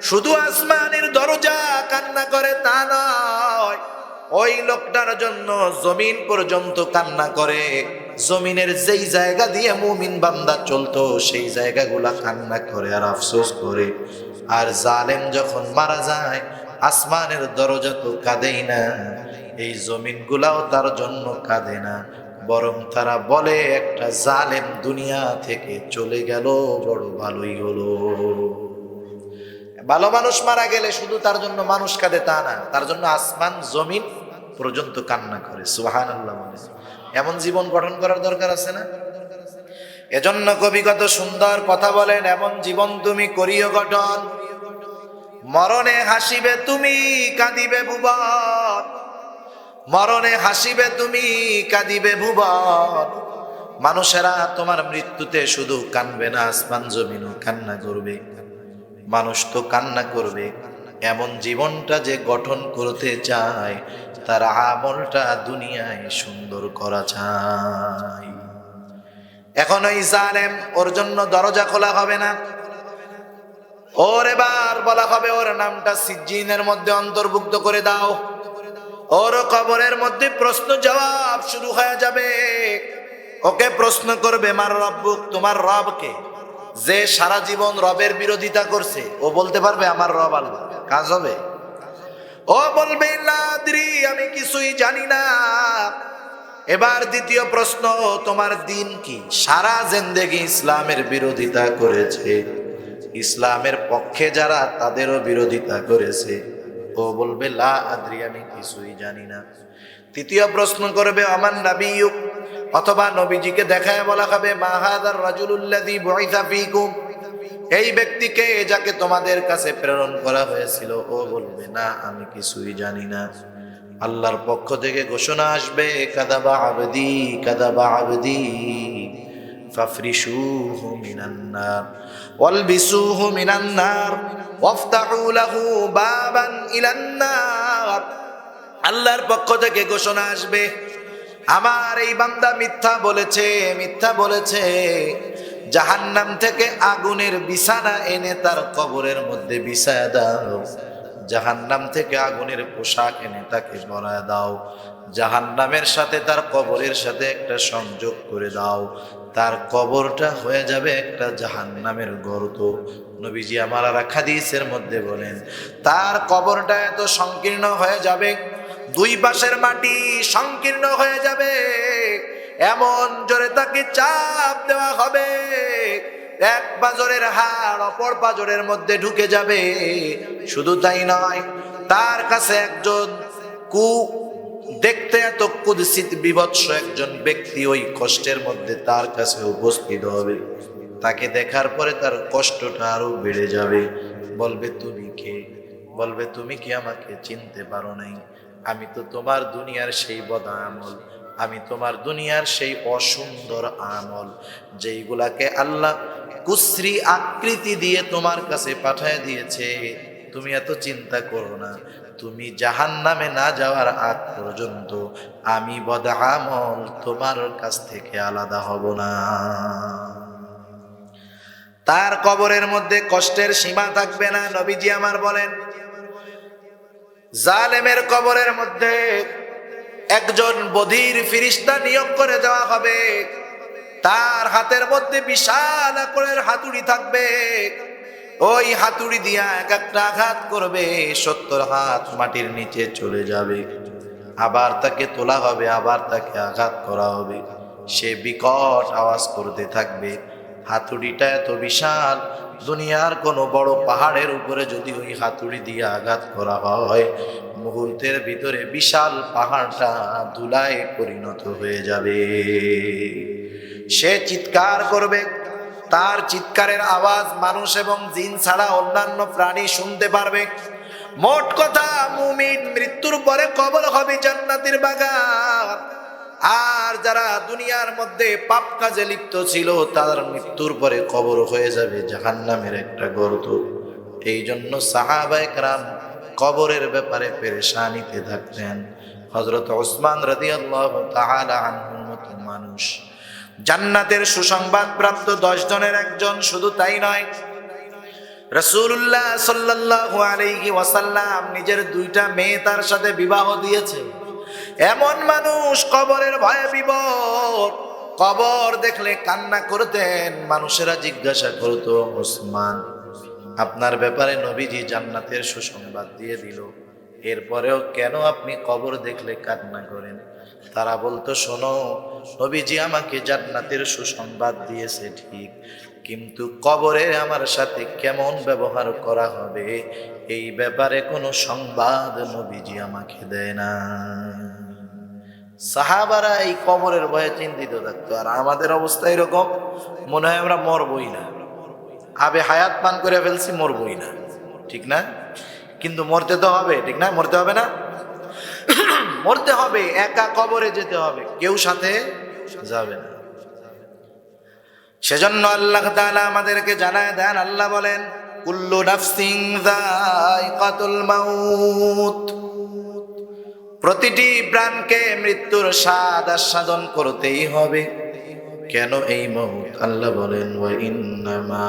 শুধু আসমানের দরজা কান্না করে তা নয়, ওই লোকটার জন্য জমিন পর্যন্ত কান্না করে। জমিনের যেই জায়গা দিয়ে মুমিন বান্দা চলতো, সেই জায়গাগুলা কান্না করে আর আফসোস করে। আর জালেম যখন মারা যায়, আসমানের দরজা তো কাঁদেই না, এই জমিনগুলাও তার জন্য কাঁদে না, বরং তারা বলে, একটা জালেম দুনিয়া থেকে চলে গেল, বড় ভালোই হলো। ভালো মানুষ মারা গেলে শুধু তার জন্য মানুষ কাঁদে তা না, তার জন্য আসমান জমিন পর্যন্ত কান্না করে। সুবহানাল্লাহ। এমন জীবন গঠন করার দরকার আছে না? এজন্য কবি কত সুন্দর কথা বলেন, এমন জীবন তুমি করিও গঠন, মরণে হাসিবে তুমি কাঁদিবে ভুবন, মরণে হাসিবে তুমি কাঁদিবে ভুবন। মানুষেরা তোমার মৃত্যুতে শুধু কাঁদবে না, আসমান জমিনও কান্না করবে। মানুষ তো কান্না করবে, এমন জীবনটা যে গঠন করতে চায়, তার আমলটা দুনিয়ায় সুন্দর করা চায়। এখন ওই জালেম, ওর জন্য দরজা খোলা হবে না, ওর এবার বলা হবে, ওর নামটা সিজ্জিনের মধ্যে অন্তর্ভুক্ত করে দাও। ওর কবরের মধ্যে প্রশ্ন জবাব শুরু হয়ে যাবে। ওকে প্রশ্ন করবে, মার রব্বুক, তোমার রবকে? যে সারা জীবন রবের বিরোধিতা করছে, ও বলতে পারবে আমার রব আল্লাহ? কাজ হবে? ও বলবে, লা আদরি, আমি কিছুই জানি না। এবার দ্বিতীয় প্রশ্ন, তোমার দিন কি? সারা জিন্দেগি ইসলামের বিরোধিতা করেছে, ইসলামের পক্ষে যারা, তাদেরও বিরোধিতা করেছে। ও বলবে, লা আদরি, আমি কিছুই জানি না। তৃতীয় প্রশ্ন করবে, আমান নাবিয়ুক, অথবা নবীজিকে দেখায় বলা হবে, মা হাযার রাজুলুল্লাযী বুইসা ফীকুম, এই ব্যক্তিকে যাকে তোমাদের কাছে প্রেরণ করা হয়েছিল ও বলবে না আমি কিছুই জানি না। আল্লাহর পক্ষ থেকে ঘোষণা আসবে কাযাবা আবদি কাযাবা আবদি ফাফরিশুহু মিনান নার ওয়ালবিসুহু মিনান নার ওয়াফতাহু লাহু বাবান ইলান নার। আল্লাহর পক্ষ থেকে ঘোষণা আসবে আমার এই বান্দা মিথ্যা বলেছে, মিথ্যা বলেছে। জাহান্নাম থেকে আগুনের বিছানা এনে তার কবরের মধ্যে বিছায়া দাও, জাহান্নাম থেকে আগুনের পোশাক এনে তাকে পরায় দাও, জাহান্নামের সাথে তার কবরের সাথে একটা সংযোগ করে দাও, তার কবরটা হয়ে যাবে একটা জাহান্নামের গর্ত। নবীজি আমার আর হাদিসের মধ্যে বলেন তার কবরটা এত সংকীর্ণ হয়ে যাবে, দুই পাশের মাটি সংকীর্ণ হয়ে যাবে, এমন জোরে তাকে চাপ দেওয়া হবে এক পাজরের হাড় অপর পাজরের মধ্যে ঢুকে যাবে। শুধু তাই নয়, তার কাছে একজন দেখতে এত কুদসিত বিভৎস একজন ব্যক্তি ওই কষ্টের মধ্যে তার কাছে উপস্থিত হবে। তাকে দেখার পরে তার কষ্টটা আরো বেড়ে যাবে। বলবে তুমি কে? বলবে তুমি কি আমাকে চিনতে পারো নাই? আমি তো তোমার দুনিয়ার সেই বদ আমল, আমি তোমার দুনিয়ার সেই অসুন্দর আমল যেইগুলাকে আল্লাহ কুশ্রী আকৃতি দিয়ে তোমার কাছে পাঠায় দিয়েছে। তুমি এত চিন্তা করো না, তুমি জাহান্নামে না যাওয়ার আগ পর্যন্ত আমি বদ আমল তোমার কাছ থেকে আলাদা হব না। তার কবরের মধ্যে কষ্টের সীমা থাকবে না। নবীজি আমার বলেন জালেমের কবরের মধ্যে একজন বধির ফেরেশতা নিয়োগ করে দেওয়া হবে। তার হাতের মধ্যে বিশাল আকারের হাতুড়ি থাকবে, ওই হাতুড়ি দিয়া এক একটা আঘাত করবে, 70 হাত মাটির নিচে চলে যাবে। আবার তাকে তোলা হবে, আবার তাকে আঘাত করা হবে, সে বিকট আওয়াজ করতে থাকবে। হাতুড়িটা এত বিশাল, দুনিয়ার কোনো বড় পাহাড়ের উপরে যদি ওই হাতুড়ি দিয়ে আঘাত করা হয়, মুহূর্তের ভিতরে বিশাল পাহাড়টা ধুলায় পরিণত হয়ে যাবে। সে চিৎকার করবে, তার চিৎকারের আওয়াজ মানুষ এবং জিন ছাড়া অন্যান্য প্রাণী শুনতে পারবে। মোট কথা মুমিন মৃত্যুর পরে কবর হবে জান্নাতের বাগান। আর যারা দুনিয়ার মধ্যে পাপ কাজে লিপ্ত ছিল তার মৃত্যুর পরে কবর হয়ে যাবে জাহান্নামের একটা গর্ত। এই জন্য সাহাবায়ে কেরাম কবরের ব্যাপারে পেরেশানিতে থাকতেন। হযরত ওসমান রাদিয়াল্লাহু তাআলা আনহুর মতো মানুষ, জান্নাতের সুসংবাদ প্রাপ্ত 10 জনের একজন। শুধু তাই নয়, রাসূলুল্লাহ সাল্লাল্লাহু আলাইহি ওয়াসাল্লাম নিজের 2টা মেয়ে তার সাথে বিবাহ দিয়েছে। এমন মানুষ কবরের ভয়ে বিবর, কবর দেখলে কান্না করতেন। মানুষেরা জিজ্ঞাসা করতো ওসমান আপনার ব্যাপারে নবীজি জান্নাতের সুসংবাদ দিয়ে দিল, এরপরেও কেন আপনি কবর দেখলে কান্না করেন? তারা বলতো শোনো, নবীজি আমাকে জান্নাতের সুসংবাদ দিয়েছে ঠিক, কিন্তু কবরে আমার সাথে কেমন ব্যবহার করা হবে এই ব্যাপারে কোনো সংবাদ নবীজি আমাকে দেয় না। সাহাবারা এই কবরের ভয়ে চিন্তিত থাকতো। আর আমাদের অবস্থা এরকম, মনে হয় আমরা মরবই না, আবে হায়াত পান করে ফেলছি, মরবই না, ঠিক না? কিন্তু মরতে তো হবে, ঠিক না? মরতে হবে না? মরতে হবে, একা কবরে যেতে হবে, কেউ সাথে যাবে না। সেজন্য আল্লাহ তাআলা আমাদেরকে জানায় দেন, আল্লাহ বলেন কুল্লু নাফসিন যায়কাতুল মাউত, প্রতিটি প্রাণকে মৃত্যুর স্বাদ আস্বাদন করতেই হবে। কেন এই মউত? আল্লাহ বলেন ওয়া ইন্নামা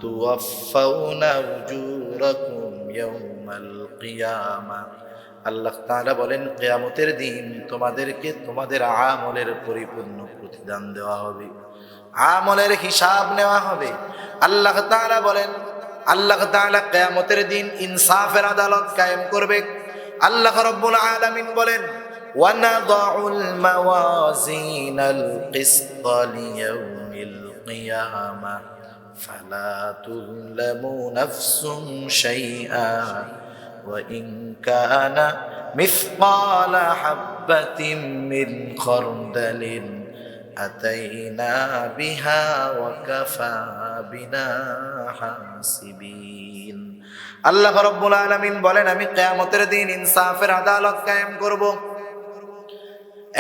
তুওয়াফাউনা উজুরাকুম ইয়াউমাল কিয়ামা, আল্লাহ তাআলা বলেন কিয়ামতের দিন তোমাদেরকে তোমাদের আমলের পরিপূর্ণ প্রতিদান দেওয়া হবে, আমলের হিসাব নেওয়া হবে। আল্লাহ তাআলা বলেন, আল্লাহ তাআলা কিয়ামতের দিন ইনসাফের আদালত কায়েম করবে। আল্লাহ রাব্বুল আলামিন বলেন ওয়া নাদাউল মাওয়াজিনাল কিসতা লিয়াউমিল কিয়ামা ফালা তুযলামু নাফসুন শাইআ ওয়া ইন কানা মিসকালা হাববাতিন মিন খারদালিন আতাইনা বিহা ওয়া কাফা বিনা হাসিবিন। আল্লাহ রাব্বুল আলামিন বলেন, আমি কিয়ামতের দিন ইনসাফের আদালত কায়েম করব।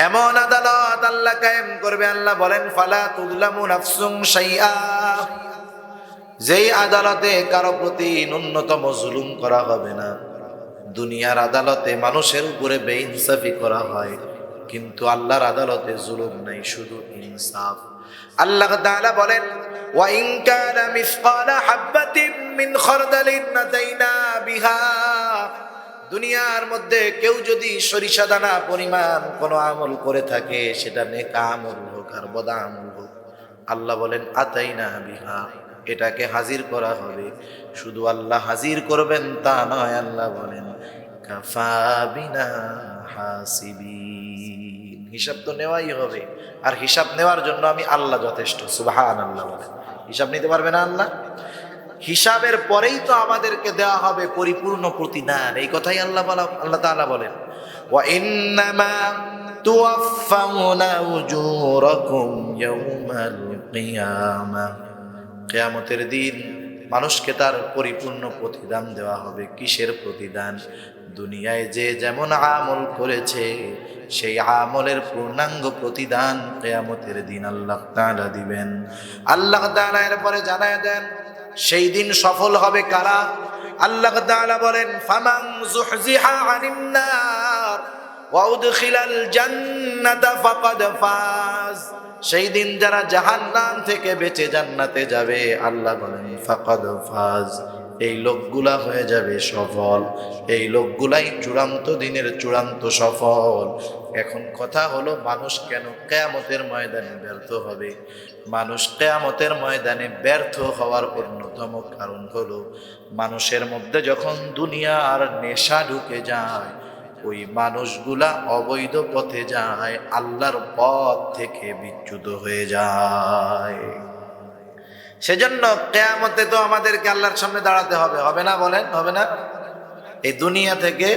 এমন আদালত আল্লাহ কায়েম করবে, আল্লাহ বলেন ফালা তুযলামু নাফসুন শাইআ, যেই আদালতে কারো প্রতি ন্যূনতম জুলুম করা হবে না। দুনিয়ার আদালতে মানুষের উপরে বেইনসাফি করা হয়, কিন্তু আল্লাহর আদালতে জুলুম নাই, শুধু ইনসাফ। আল্লাহ তাআলা বলেন ওয়া ইন কানা মিসকালা হাববাতিন মিন খারদালিন আতাইনা বিহা, দুনিয়ার মধ্যে কেউ যদি সরিষা দানা পরিমাণ কোনো আমল করে থাকে, সেটা নেক আমল হোক আর বদ আমল হোক, আল্লাহ বলেন আতাইনা বিহা, এটাকে হাজির করা হবে। শুধু আল্লাহ হাজির করবেন তা নয়, আল্লাহ বলেন কাফা বিনা হাসিবিন, হিসাব তো নেওয়াই হবে, আর হিসাব নেওয়ার জন্য আমি আল্লাহ যথেষ্ট। সুবহানাল্লাহ বলেন, হিসাব নিতে পারবে না আল্লাহ? হিসাবের পরেই তো আমাদেরকে দেওয়া হবে পরিপূর্ণ প্রতিদান, এই কথাই আল্লাহ তাআলা বলেন ওয়া ইন্নামা তুওয়াফাউনা উজুরাকুম ইয়াউমাল কিয়ামাহ, কিয়ামতের দিন মানুষকে তার পরিপূর্ণ প্রতিদান দেওয়া হবে। কিসের প্রতিদান? দুনিয়ায় যে যেমন আমল করেছে সেই আমলের পূর্ণাঙ্গ প্রতিদান কিয়ামতের দিন আল্লাহ তাআলা দিবেন। আল্লাহ তাআলা এরপরে জানায় দেন সেই দিন সফল হবে কারা। আল্লাহ তাআলা বলেন ফামান যুহজিহা আনিন নার ওয়া উদখিলাল জান্নাতা ফাকাদ ফাজ, সেই দিন যারা জাহান্নাম থেকে বেঁচে জান্নাতে যাবে, আল্লাহ বলেন ফাকাদ ফাজ, এই লোকগুলা হয়ে যাবে সফল, এই লোকগুলাই চূড়ান্ত দিনের চূড়ান্ত সফল। এখন কথা হলো, মানুষ কেন কিয়ামতের ময়দানে ব্যর্থ হবে? মানুষ কিয়ামতের ময়দানে ব্যর্থ হওয়ার অন্যতম কারণ হলো, মানুষের মধ্যে যখন দুনিয়ার নেশা ঢুকে যায়, ওই মানুষগুলা অবৈধ পথে যায়, আল্লাহর পথ থেকে বিচ্যুত হয়ে যায়। সেজন্য কিয়ামতে তো আমাদেরকে আল্লাহর সামনে দাঁড়াতে হবে, হবে না? বলেন হবে না? এই দুনিয়া থেকে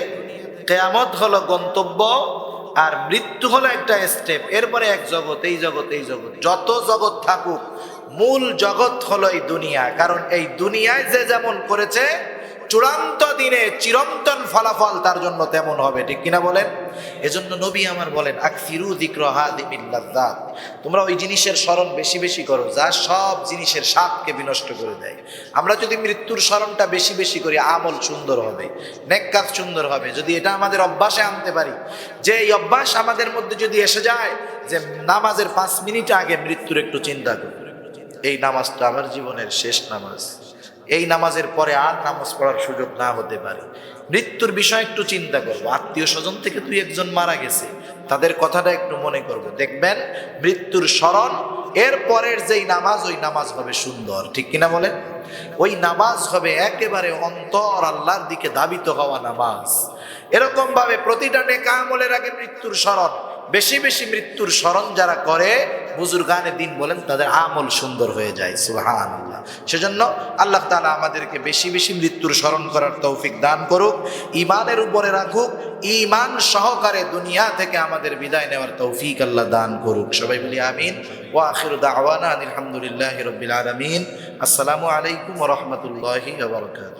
কিয়ামত হলো গন্তব্য, আর মৃত্যু হলো একটা স্টেপ, এরপরে এক জগৎ, এই জগৎ, এই জগৎ, যত জগৎ থাকুক মূল জগৎ হলো এই দুনিয়া। কারণ এই দুনিয়ায় যে যেমন করেছে, চূড়ান্ত দিনে চিরন্তন ফলাফল তার জন্য তেমন হবে, ঠিক কিনা বলেন? এজন্য নবী আমার বলেন আকসিরু যিকরা হাদিমিল লাযযাত, তোমরা ওই জিনিসের স্মরণ বেশি বেশি করো যা সব জিনিসের স্বাদকে বিনষ্ট করে দেয়। আমরা যদি মৃত্যুর স্মরণটা বেশি বেশি করি, আমল সুন্দর হবে, নেক কাজ সুন্দর হবে। যদি এটা আমাদের অভ্যাসে আনতে পারি, যে এই অভ্যাস আমাদের মধ্যে যদি এসে যায় যে নামাজের 5 মিনিট আগে মৃত্যুর একটু চিন্তা করি, এই নামাজটা আমার জীবনের শেষ নামাজ, এই নামাজের পরে আর নামাজ পড়ার সুযোগ না হতে পারে, মৃত্যুর বিষয় একটু চিন্তা করবো, আত্মীয় স্বজন থেকে 2-1 মারা গেছে, তাদের কথাটা একটু মনে করব, দেখবেন মৃত্যুর স্মরণ এর পরের যেই নামাজ, ওই নামাজ হবে সুন্দর, ঠিক কিনা বলেন? ওই নামাজ হবে একেবারে অন্তর আল্লাহর দিকে ধাবিত হওয়া নামাজ। এরকম ভাবে প্রতিটা নেক আমলের আগে মৃত্যুর স্মরণ, বেশি বেশি মৃত্যুর স্মরণ যারা করে, বুজুর্গানে দিন বলেন তাদের আমল সুন্দর হয়ে যায়। সুবহানাল্লাহ। সেজন্য আল্লাহ তাআলা আমাদেরকে বেশি বেশি মৃত্যুর স্মরণ করার তৌফিক দান করুক, ঈমানের উপরে রাখুক, ঈমান সহকারে দুনিয়া থেকে আমাদের বিদায় নেওয়ার তৌফিক আল্লাহ দান করুক। সবাই বলি আমিন। ওয়া আখিরু দাওয়ানা আলহামদুলিল্লাহি রাব্বিল আলামিন। আসসালামু আলাইকুম ওয়া রাহমাতুল্লাহি ওয়া বারাকাতুহু।